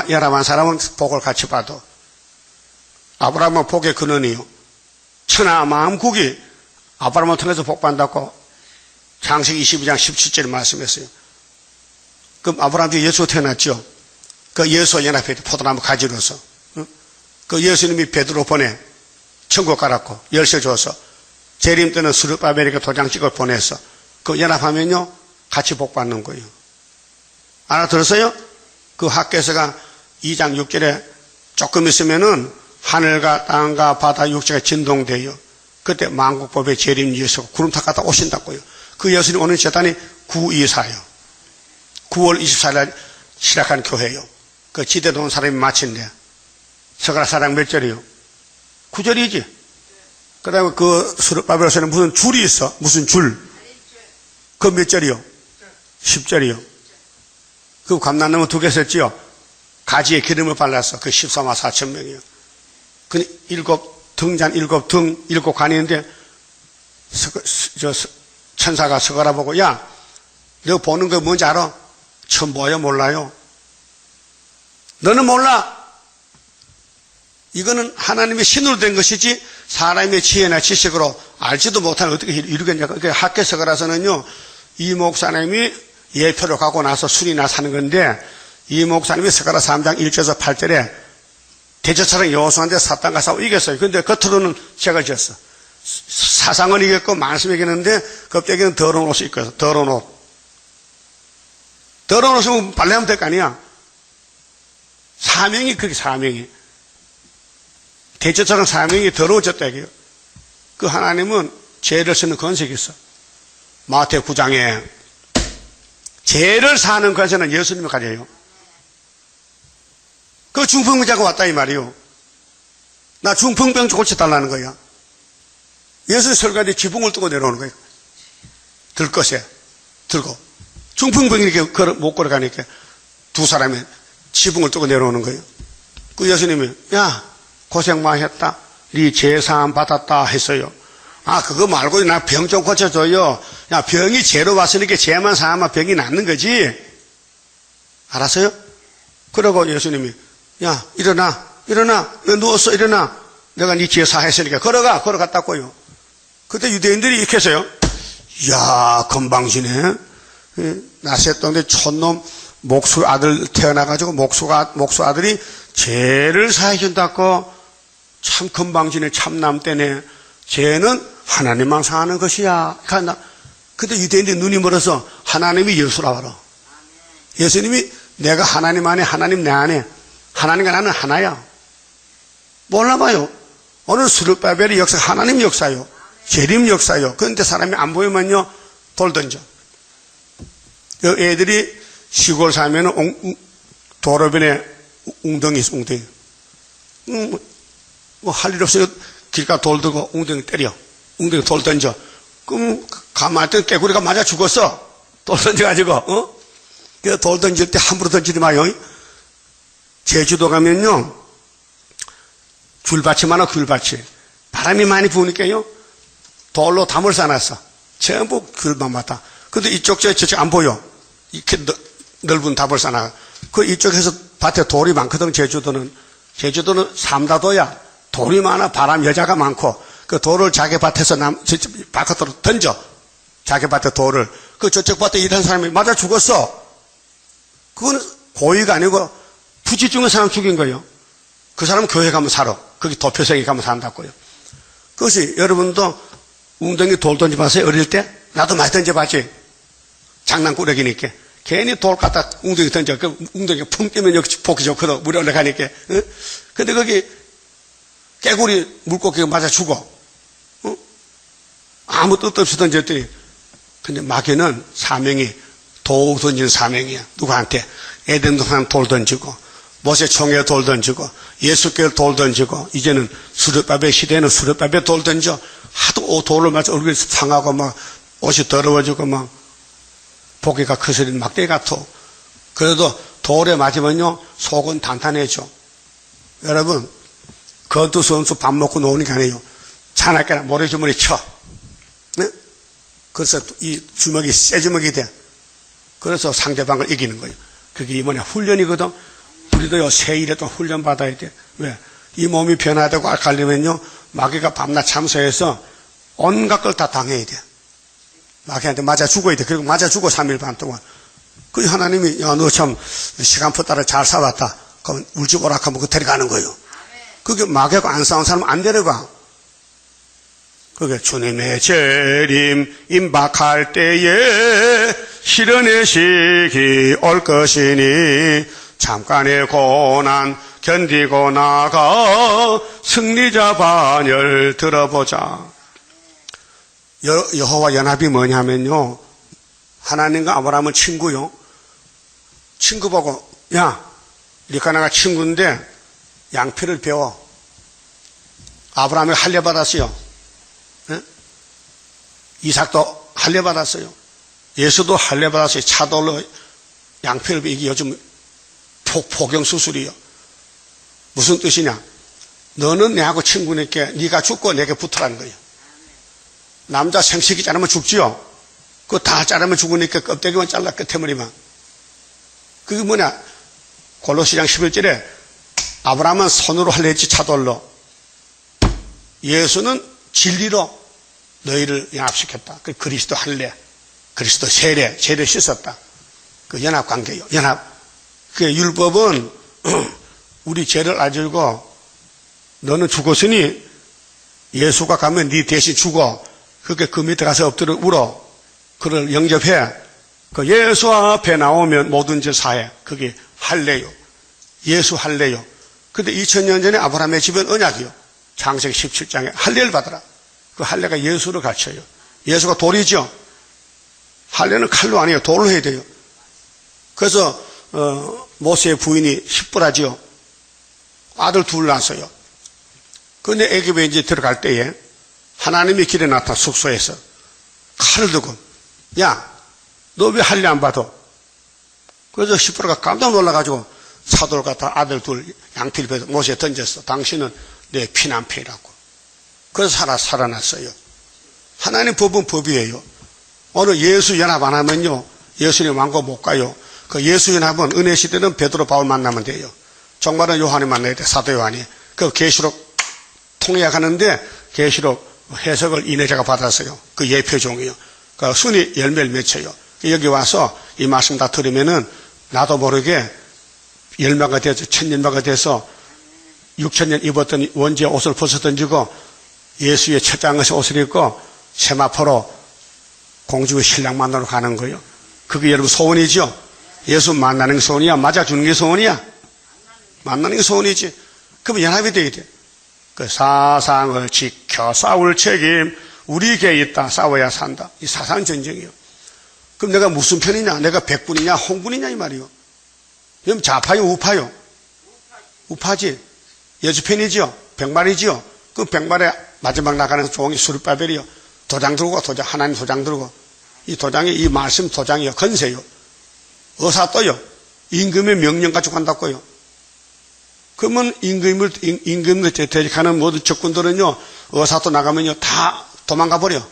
연합한 사람은 복을 같이 받아. 아브라함은 복의 근원이요. 천하 만국이 아브라함을 통해서 복 받는다고 창세기 22장 17절에 말씀했어요. 그럼 아브라함 뒤에 예수가 태어났죠. 그 예수와 연합해 포도나무 가지로서. 그 예수님이 베드로 보내 천국 가라고 열쇠 줘서 재림 때는 스룹바벨에게 도장찍을 보내서 그 연합하면요 같이 복 받는 거예요. 알아들었어요? 그 학개서가 2장 6절에 조금 있으면은 하늘과 땅과 바다 육지가 진동돼요. 그때 만국법의 재림 예수가 구름탑 갔다 오신다고요. 그 예수님 오는 재단이 924요. 9월 24일 시작한 교회요. 그 지대도 온 사람이 마친대. 서가라 사랑 몇 절이요? 9절이지. 그 다음에 그 스룹바벨에서는 무슨 줄이 있어. 무슨 줄. 그 몇 절이요? 10절이요. 그 감난나무 2개 썼지요. 가지에 기름을 발랐어. 그 14만 4천 명이요. 그 7등잔 7등 7관이 있는데 천사가 서가라 보고 야 너 보는 거 뭔지 알아? 처음 뭐야 몰라요. 너는 몰라. 이거는 하나님의 신으로 된 것이지 사람의 지혜나 지식으로 알지도 못하는 어떻게 이루겠냐. 그러니까 학개서가라서는요 이 목사님이 예표로 가고 나서 술이나 사는 건데 이 목사님이 서가라 3장 1절에서 8절에 대저처럼 여호수아한테 사탄과 싸워 이겼어요. 근데 겉으로는 죄가 지었어. 사상은 이겼고 말씀이 이겼는데 껍데기는 더러운 옷이 입고 있어. 더러운 옷. 더러운 옷은 발레하면 될 거 아니야. 사명이 그게 사명이. 대저처럼 사명이 더러워졌다 이게요. 그 하나님은 죄를 쓰는 권세가 있어. 마태 9장에 죄를 사는 권세는 예수님이 가져요. 그 중풍병자가 왔다 이 말이요. 나 중풍병 고쳐달라는 거야. 예수 설교할 지붕을 뜨고 내려오는 거예요. 들 것에 들고 중풍병이 이렇게 못 걸어가니까 두 사람이 지붕을 뜨고 내려오는 거예요. 그 예수님이 야 고생 많이 했다. 네 죄사함 받았다 했어요. 아 그거 말고 나 병 좀 고쳐줘요. 야 병이 죄로 왔으니까 죄만 사하면 병이 낫는 거지. 알았어요? 그러고 예수님이 야 일어나 왜 누웠어 일어나. 내가 네 죄 사했으니까 걸어갔다고요. 그때 유대인들이 이렇게 해서요. 이야 건방지네. 나셋동네 촌놈 목수 아들 태어나가지고 목수 아들이 죄를 사해준다고 참 건방지네 참남때네. 죄는 하나님만 사하는 것이야. 그때 유대인들이 눈이 멀어서 하나님이 예수라 알아. 예수님이 내가 하나님 안에 하나님 내 안에 하나님과 나는 하나야. 몰라봐요. 오늘 스룹바벨의 역사 하나님 역사요. 재림 역사요. 그런데 사람이 안 보이면요 돌 던져. 애들이 시골 살면은 도로변에 웅덩이 있어 웅덩이. 뭐 할 일 없어요. 길가 돌 들고 웅덩이 때려. 웅덩이 돌 던져. 그럼 가만히 있던 깨구리가 맞아 죽었어. 돌 던져가지고 그래서 돌 던질 때 함부로 던지지 마요. 제주도 가면요 귤밭이 많아. 귤밭이 바람이 많이 부으니까요 돌로 담을 쌓아놨어. 전부 귤만 맞다. 근데 이쪽 저쪽 안 보여. 이렇게 넓은 다벌사나. 그 이쪽에서 밭에 돌이 많거든. 제주도는 삼다도야. 돌이 많아. 바람 여자가 많고. 그 돌을 자기 밭에서 바깥으로 던져. 자기 밭에 돌을. 그 저쪽 밭에 일하는 사람이 맞아 죽었어. 그건 고의가 아니고 부지 중에 사람 죽인 거예요. 그 사람은 교회 가면 살아. 거기 도표석에 가면 산다고요. 그것이 여러분도 웅덩이 돌 던져봤어요? 어릴 때? 나도 많이 던져봤지. 장난꾸러기니까. 괜히 돌 갖다 웅덩이 던져. 그 웅덩이가 풍 뛰면 여기 보기 좋거든. 물에 올라가니까. 응? 근데 거기 깨구리 물고기가 맞아 죽어. 응? 아무 뜻 없이 던졌더니. 근데 마귀는 사명이 돌 던지는 사명이야. 누구한테? 에덴 동산 돌 던지고, 모세 총에 돌 던지고, 예수께 돌 던지고, 이제는 수르바벨 시대에는 수르바벨 돌 던져. 하도 돌을 맞아 얼굴이 상하고 막 옷이 더러워지고 막 보기가 거스린 막대 같아. 그래도 돌에 맞으면요 속은 단단해져. 여러분 건투 선수 밥 먹고 노는 게 아니에요. 차나깨나 모래주머니 쳐. 네? 그래서 이 주먹이 새 주먹이 돼. 그래서 상대방을 이기는 거예요. 그게 뭐냐 훈련이거든. 우리도요 새 일에 또 훈련 받아야 돼. 왜? 이 몸이 변화되고 앓갈리면요 마귀가 밤낮 참소해서 온갖 걸 다 당해야 돼. 마귀한테 맞아 죽어야 돼. 그리고 맞아 죽어 3일 반 동안. 그 하나님이 야 너 참 시간표 따라 잘 살았다. 그럼 울집 오락하면 그 데려가는 거예요. 그게 마귀하고 안 싸운 사람은 안 데려가. 그게 주님의 재림 임박할 때에 실현의 시기 올 것이니 잠깐의 고난 견디고 나가 승리자 반열 들어보자. 여호와 연합이 뭐냐면요 하나님과 아브라함은 친구요. 친구 보고 야 니가 나가 친구인데 양피를 배워. 아브라함이 할례 받았어요. 네? 이삭도 할례 받았어요. 예수도 할례 받았어요. 차돌로 양피를 이게 요즘 포경 수술이요. 무슨 뜻이냐? 너는 내하고 친구니까 네가 죽고 내게 붙으라는 거예요. 남자 생식이 자르면 죽지요. 그거 다 자르면 죽으니까 껍데기만 잘라 끝에머리만. 그게 뭐냐? 골로새장 11절에 아브라함은 손으로 할례 했지 차돌로. 예수는 진리로 너희를 연합시켰다. 그 그리스도 할례, 그리스도 세례 씻었다. 그 연합 관계요. 연합. 그 율법은 우리 죄를 알고 너는 죽었으니 예수가 가면 네 대신 죽어. 그렇게 그 밑에 가서 엎드려 울어. 그를 영접해. 그 예수 앞에 나오면 모든 죄 사해. 그게 할례요. 예수 할례요. 근데 2000년 전에 아브라함의 집은 언약이요. 창세기 17장에 할례를 받아라. 그 할례가 예수를 가르쳐요. 예수가 돌이죠. 할례는 칼로 아니에요. 돌로 해야 돼요. 그래서 모세의 부인이 십부라지요. 아들 둘 낳았어요. 그런데 애굽에 이제 들어갈 때에 하나님이 길에 나타나 숙소에서 칼을 들고 야, 너 왜 할례 안 받아? 그래서 십부라가 깜짝 놀라가지고 사돌 갖다 아들 둘 양피를 베서 모세에 던졌어. 당신은 내 피난패라고. 그래서 살아났어요. 하나님 법은 법이에요. 오늘 예수 연합 안 하면요 예수님 왕국 못 가요. 그 예수 연합은 은혜 시대는 베드로 바울 만나면 돼요. 정말은 요한이 만나야 돼. 사도 요한이. 그 계시록 통역하는데 계시록 해석을 이내자가 받았어요. 그 예표종이요. 그 순위 열매를 맺혀요. 여기 와서 이 말씀 다 들으면은 나도 모르게 열매가 돼서 천년마가 돼서 6000년 입었던 원지의 옷을 벗어던지고 예수의 첫장에서 옷을 입고 세마포로 공주의 신랑 만나러 가는 거예요. 그게 여러분 소원이죠. 예수 만나는 게 소원이야? 맞아주는 게 소원이야? 만나는 게 소원이지. 그럼 연합이 돼야 돼. 그 사상을 지켜 싸울 책임 우리에게 있다. 싸워야 산다. 이 사상 전쟁이요. 그럼 내가 무슨 편이냐? 내가 백군이냐 홍군이냐 이 말이요. 그럼 좌파요 우파요? 우파지. 예수 편이지요. 백말이지요. 그 백말에 마지막 나가는 종이 수르바벨이요. 도장 들고 도장 하나님 도장 들고 이 도장이 이 말씀 도장이요. 건세요. 의사 떠요. 임금의 명령 가지고 간다고요. 그러면 임금을 대적하는 모든 적군들은요, 의사도 나가면요, 다 도망가 버려.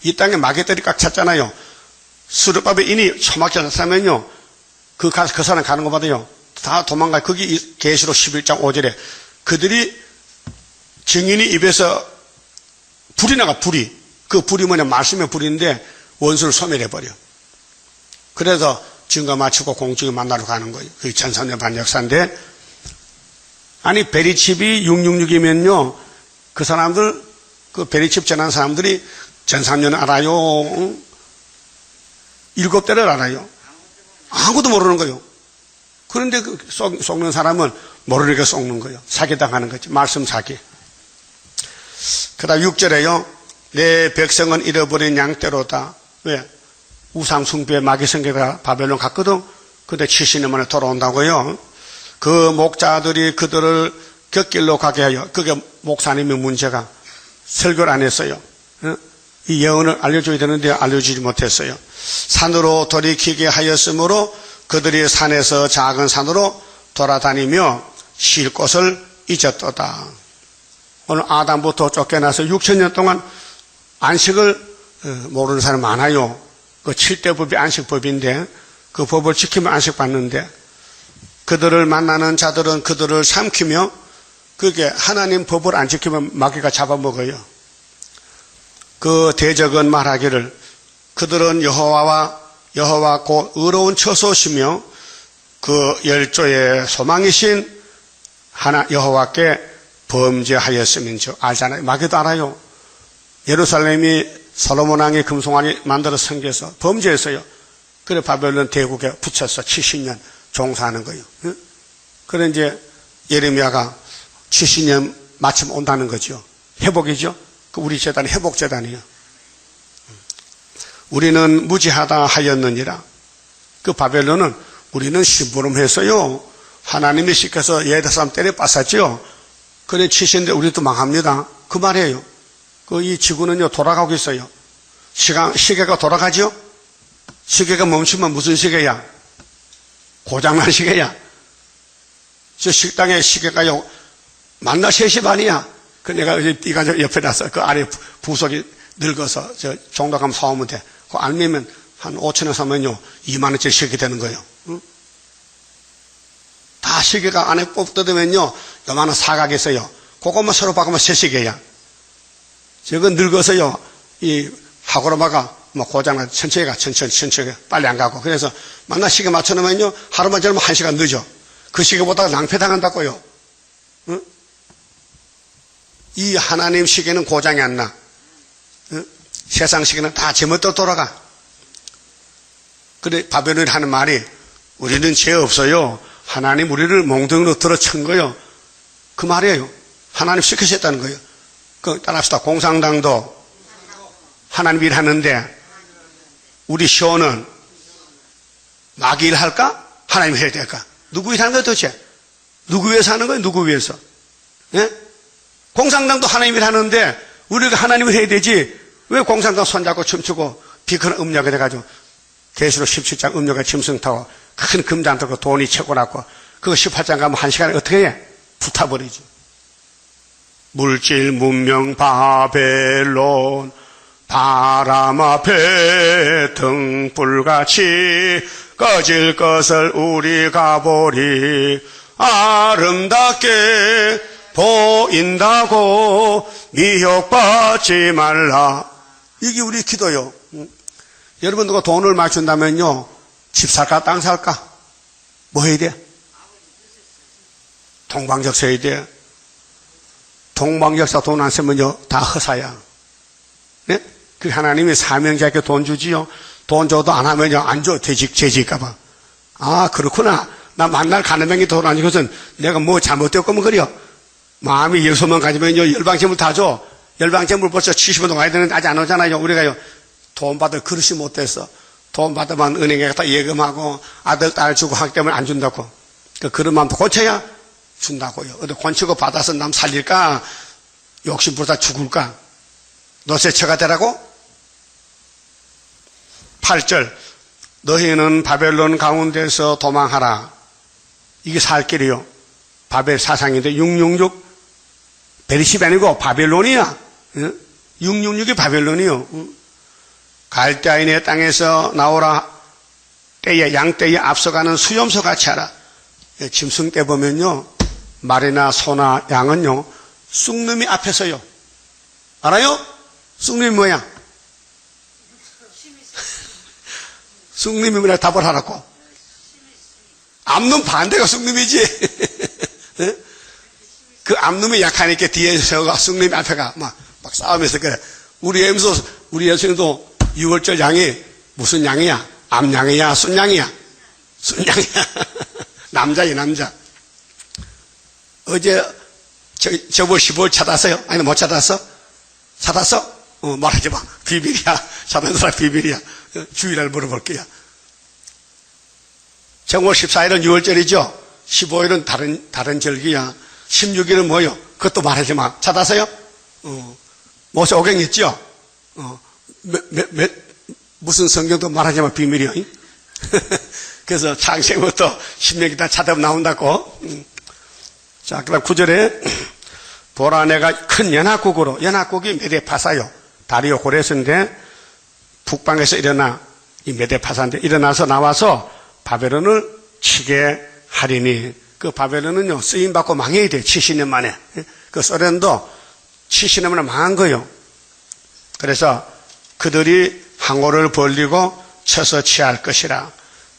이 땅에 마개들이 꽉 찼잖아요. 스룹바벨 인이 처막혀 나타나면요, 그 사람 가는 것마다요, 다 도망가요. 거기 계시록 11장 5절에 그들이 증인이 입에서 불이 나가, 불이. 그 불이 뭐냐, 말씀의 불인데 원수를 소멸해버려. 그래서 증거 마치고 공중에 만나러 가는 거예요. 그게 1300년 반 역사인데, 아니, 베리칩이 666이면요, 그 사람들, 그 베리칩 전한 사람들이 전산년 알아요. 7대를 알아요. 아무것도 모르는 거예요. 그런데 그 속는 사람은 모르니까 속는 거예요. 사기당하는 거지. 말씀 사기. 그 다음 6절에요. 내 백성은 잃어버린 양떼로다. 왜? 우상 숭배의 마귀 성계가 바벨론 갔거든. 근데 70년 만에 돌아온다고요. 그 목자들이 그들을 곁길로 가게 하여, 그게 목사님의 문제가 설교를 안 했어요. 이 예언을 알려줘야 되는데 알려주지 못했어요. 산으로 돌이키게 하였으므로 그들이 산에서 작은 산으로 돌아다니며 쉴 곳을 잊었도다. 오늘 아담부터 쫓겨나서 6,000년 동안 안식을 모르는 사람 많아요. 그 7대 법이 안식법인데 그 법을 지키면 안식받는데, 그들을 만나는 자들은 그들을 삼키며 그게 하나님 법을 안 지키면 마귀가 잡아먹어요. 그 대적은 말하기를 그들은 여호와 곧 의로운 처소시며 그 열조의 소망이신 여호와께 범죄하였음인즉. 알잖아요. 마귀도 알아요. 예루살렘이 솔로몬 왕의 금송아지 만들어 섬겨서 범죄했어요. 그래 바벨론 대국에 붙여서 70년 종사하는 거예요. 그래 이제 예레미야가 70년 마침 온다는 거죠. 회복이죠. 우리 재단이 회복재단이에요. 우리는 무지하다 하였느니라. 그 바벨론은 우리는 심부름했어요. 하나님이 시켜서 얘들 사람 때려 빻았죠. 그래 치신데 우리도 망합니다. 그 말이에요. 이 지구는요 돌아가고 있어요. 시계가 돌아가죠. 시계가 멈추면 무슨 시계야? 고장난 시계야. 저 식당에 시계가요 만나 3시 반이야. 그 내가 이가 옆에 놨어. 그 아래 부속이 늙어서 저 종로 가면 사오면 돼. 그 알면 한 5,000원 사면요 2만원짜리 시계 되는 거예요. 응? 다 시계가 안에 뽑 뜯으면요 요만한 사각이 있어요. 그것만 서로 바꾸면 새 시계야. 저건 늙어서요 이 하고로마가 뭐 고장나 천천히 빨리 안 가고. 그래서 만나 시계 맞춰놓으면요 하루만 지나면 1시간 늦어. 그 시계보다 낭패당한다고요. 응? 이 하나님 시계는 고장이 안 나. 응? 세상 시계는 다 제멋대로 돌아가. 그래 바벨론이 하는 말이 우리는 죄 없어요. 하나님 우리를 몽둥이로 들어친 거예요. 그 말이에요. 하나님 시키셨다는 거예요. 그 따라합시다. 공산당도 하나님 일하는데 우리 시호는 마귀 일할까? 하나님 해야 될까? 누구 일하는 거야 도대체? 누구 위해서 하는 거예요? 누구 위해서? 예? 공산당도 하나님 일하는데 우리가 하나님을 해야 되지. 왜 공산당 손잡고 춤추고 비큰 음료가 돼가지고 계시록 17장 음료가 짐승 타고 큰 금잔 들고 돈이 채고났고 그거 18장 가면 1시간에 어떻게 해? 붙어버리지. 물질 문명 바벨론 바람 앞에 등불같이 꺼질 것을 우리가 보리. 아름답게 보인다고 미혹받지 말라. 이게 우리 기도요. 여러분 누가 돈을 많이 준다면요 집 살까 땅 살까? 뭐 해야 돼? 동방적사 해야 돼. 동방적사 돈 안 쓰면요 다 허사야. 네? 그 하나님이 사명자에게 돈 주지요. 돈 줘도 안 하면요 안 줘. 죄질까봐. 아 그렇구나. 나 만날 가는명이 돈 안 주고선 내가 뭐 잘못되었구면 그래요. 마음이 예수만 가지면요 열방제물 다 줘. 열방제물 벌써 70원 와야 되는데 아직 안 오잖아요. 우리가요 돈 받을 그릇이 못 돼서 돈 받으면 은행에 갖다 예금하고 아들 딸 주고 하기 때문에 안 준다고. 그 그릇만 고쳐야 준다고요. 어디 권치고 받아서 남 살릴까? 욕심 부르다 죽을까? 노새처가 되라고? 8절 너희는 바벨론 가운데서 도망하라. 이게 살 길이요. 바벨 사상인데 666 베리십이 아니고 바벨론이야. 666이 바벨론이요. 갈대아인의 땅에서 나오라. 떼에 양떼에 앞서가는 수염소 같이 하라. 짐승 떼 보면요, 말이나 소나 양은요, 쑥놈이 앞에 서요. 알아요? 쑥놈이 뭐야? 쑥놈이 뭐냐 답을 하라고. 앞놈 반대가 쑥놈이지. 그 앞놈이 약하니까 뒤에 서가 쑥놈이 앞에가 막 싸우면서 그래. 우리 여성도 6월절 양이 무슨 양이야? 암양이야? 순양이야? 순양이야. 남자야, 남자. 어제 저번 15일 찾았어요? 아니, 못 찾았어? 찾았어? 말하지 마. 비밀이야. 찾은 사람 비밀이야. 주일날 물어볼게요. 정월 14일은 6월절이죠? 15일은 다른 절기야. 16일은 뭐요? 그것도 말하지 마. 찾았어요? 모세 오경했죠? 무슨 성경도 말하지 마. 비밀이요. 그래서 창세부터 신명기 다 찾아보면 나온다고. 자, 그 다음 9절에 보라 내가 큰 연합국으로, 연합국이 메데파사요. 다리오 고레스인데 북방에서 일어나 이 메데파사인데 일어나서 나와서 바벨론을 치게 하리니, 그 바벨론은요 쓰임받고 망해야 돼. 70년 만에. 그 소련도 70년 만에 망한 거예요. 그래서 그들이 항오를 벌리고 쳐서 취할 것이라.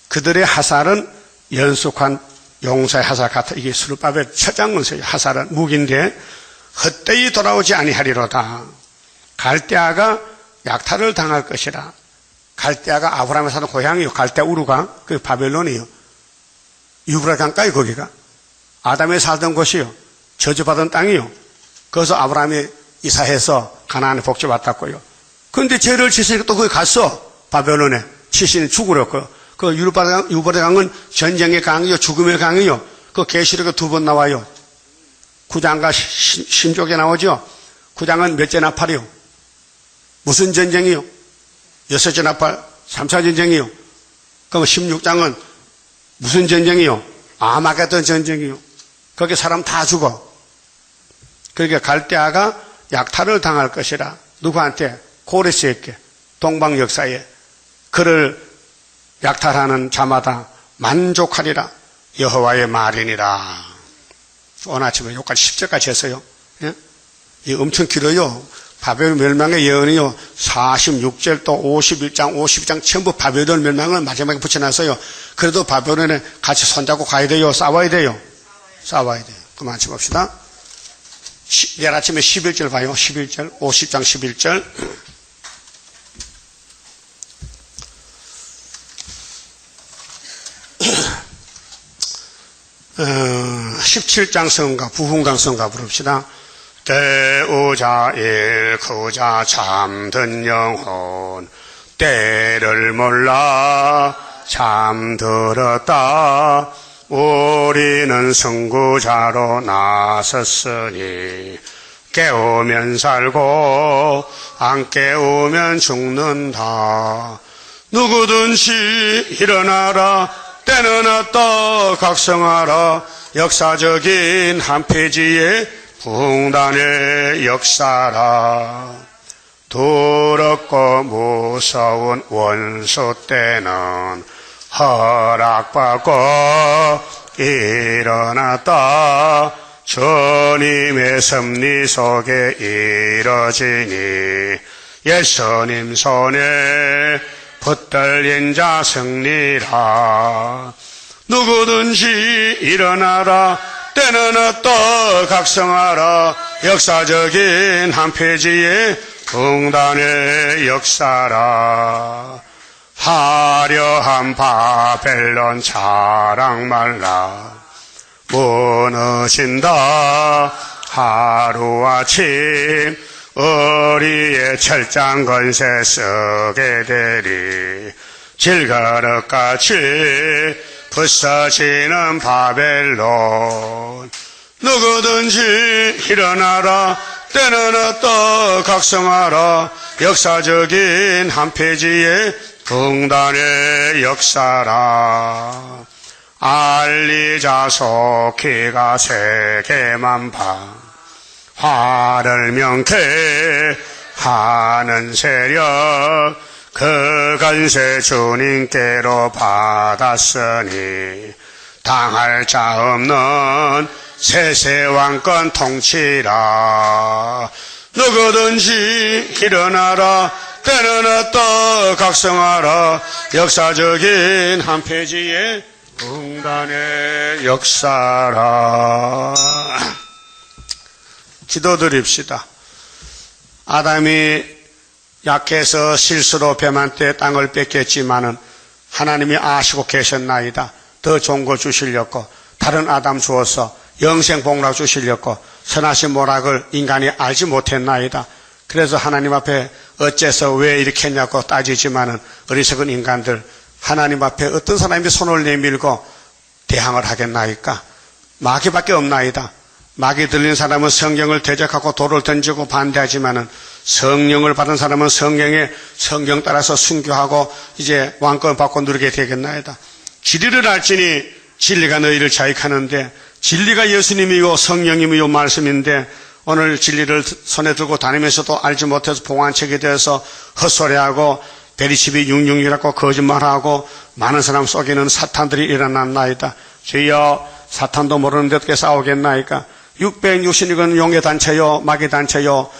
그들의 하살은 연속한 용사의 하살 같아. 이게 스룹바벨 처장문서예요. 하살은 무기인데 헛되이 돌아오지 아니하리로다. 갈대아가 약탈을 당할 것이라. 갈대아가 아브라함이 사는 고향이요. 갈대아 우루가 그 바벨론이요. 유브라데 강가요. 거기가 아담이 살던 곳이요. 저주받은 땅이요. 거기서 아브라함이 이사해서 가나안에 복주받았고요. 그런데 죄를 지으니까 또 거기 갔어. 바벨론에. 치신이 죽으려. 그 유브라데 강은 전쟁의 강이요. 죽음의 강이요. 그 계시록에 2번 나와요. 9장과 신족에 나오죠. 9장은 몇째 나팔이요? 무슨 전쟁이요? 6째 나팔, 3차 전쟁이요. 그럼 16장은 무슨 전쟁이요? 아마겟돈 전쟁이요. 거기 사람 다 죽어. 그러니까 갈대아가 약탈을 당할 것이라. 누구한테? 고레스에게, 동방 역사에. 그를 약탈하는 자마다 만족하리라. 여호와의 말이니라. 오늘 아침에 여기까지 10절까지 했어요. 예? 이 엄청 길어요. 바벨론 멸망의 예언이요. 46절 또 51장, 52장 전부 바벨론 멸망을 마지막에 붙여놨어요. 그래도 바벨론에 같이 손잡고 가야 돼요? 싸워야 돼요? 싸워야 돼요. 그럼 같이 봅시다. 내일 아침에 11절 봐요. 11절, 50장 11절. 17장 성가, 부흥강 성가 부릅시다. 때우자 일구자 잠든 영혼, 때를 몰라 잠들었다. 우리는 선구자로 나섰으니 깨우면 살고 안 깨우면 죽는다. 누구든지 일어나라. 때는 왔다. 각성하라. 역사적인 한 페이지의 부흥단의 역사라. 더럽고 무서운 원수 때는 허락받고 일어났다. 주님의 섭리 속에 이뤄지니 예수님 손에 붙들린 자 승리라. 누구든지 일어나라. 때는 왔다. 각성하라. 역사적인 한 페이지의 부흥단의 역사라. 화려한 바벨론 자랑 말라. 무너진다. 하루아침 우리의 철장 건세 쓰게 되리. 질그릇같이 부서지는 바벨론. 누구든지 일어나라. 때는 왔다. 각성하라. 역사적인 한 페이지의 부흥단의 역사라. 알리자 속히가 세계만 봐. 화를 명쾌하는 세력 그 건세 주님께로 받았으니 당할 자 없는 세세왕권 통치라. 누구든지 일어나라. 때는 어떠 각성하라. 역사적인 한 페이지의 응단의 역사라. 기도드립시다. 아담이 약해서 실수로 뱀한테 땅을 뺏겼지만은 하나님이 아시고 계셨나이다. 더 좋은 거 주시려고 다른 아담 주어서 영생 복락 주시려고 선하신 모락을 인간이 알지 못했나이다. 그래서 하나님 앞에 어째서 왜 이렇게 했냐고 따지지만은 어리석은 인간들 하나님 앞에 어떤 사람이 손을 내밀고 대항을 하겠나이까? 마귀밖에 없나이다. 마귀 들린 사람은 성경을 대적하고 돌을 던지고 반대하지만은 성령을 받은 사람은 성경 따라서 순교하고 이제 왕권 받고 누리게 되겠나이다. 진리를 알지니 진리가 너희를 자익하는데 진리가 예수님이요 성령님이요 말씀인데 오늘 진리를 손에 들고 다니면서도 알지 못해서 봉안책이 되어서 헛소리하고 베리십이 666이라고 거짓말하고 많은 사람 속이는 사탄들이 일어났나이다. 주여 사탄도 모르는데 어떻게 싸우겠나이까? 666은 용의 단체요 마귀 단체요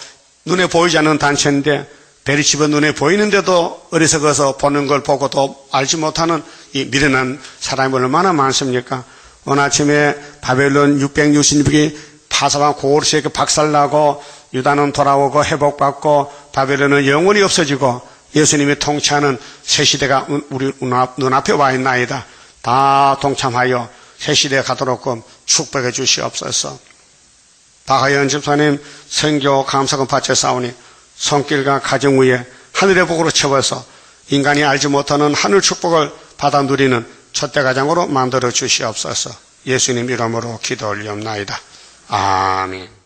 눈에 보이지 않는 단체인데 베리십은 눈에 보이는데도 어리석어서 보는 걸 보고도 알지 못하는 이 미련한 사람이 얼마나 많습니까? 오늘 아침에 바벨론 666이 파사방 고르시에게 박살나고 유다는 돌아오고 회복받고 바벨론은 영원히 없어지고 예수님이 통치하는 새 시대가 우리 눈앞에 와 있나이다. 다 동참하여 새 시대에 가도록 축복해 주시옵소서. 박하연 집사님 선교 감사금 받쳐 싸우니 손길과 가정 위에 하늘의 복으로 채워서 인간이 알지 못하는 하늘 축복을 받아 누리는 첫대 가정으로 만들어 주시옵소서. 예수님 이름으로 기도 올리옵나이다. 아멘.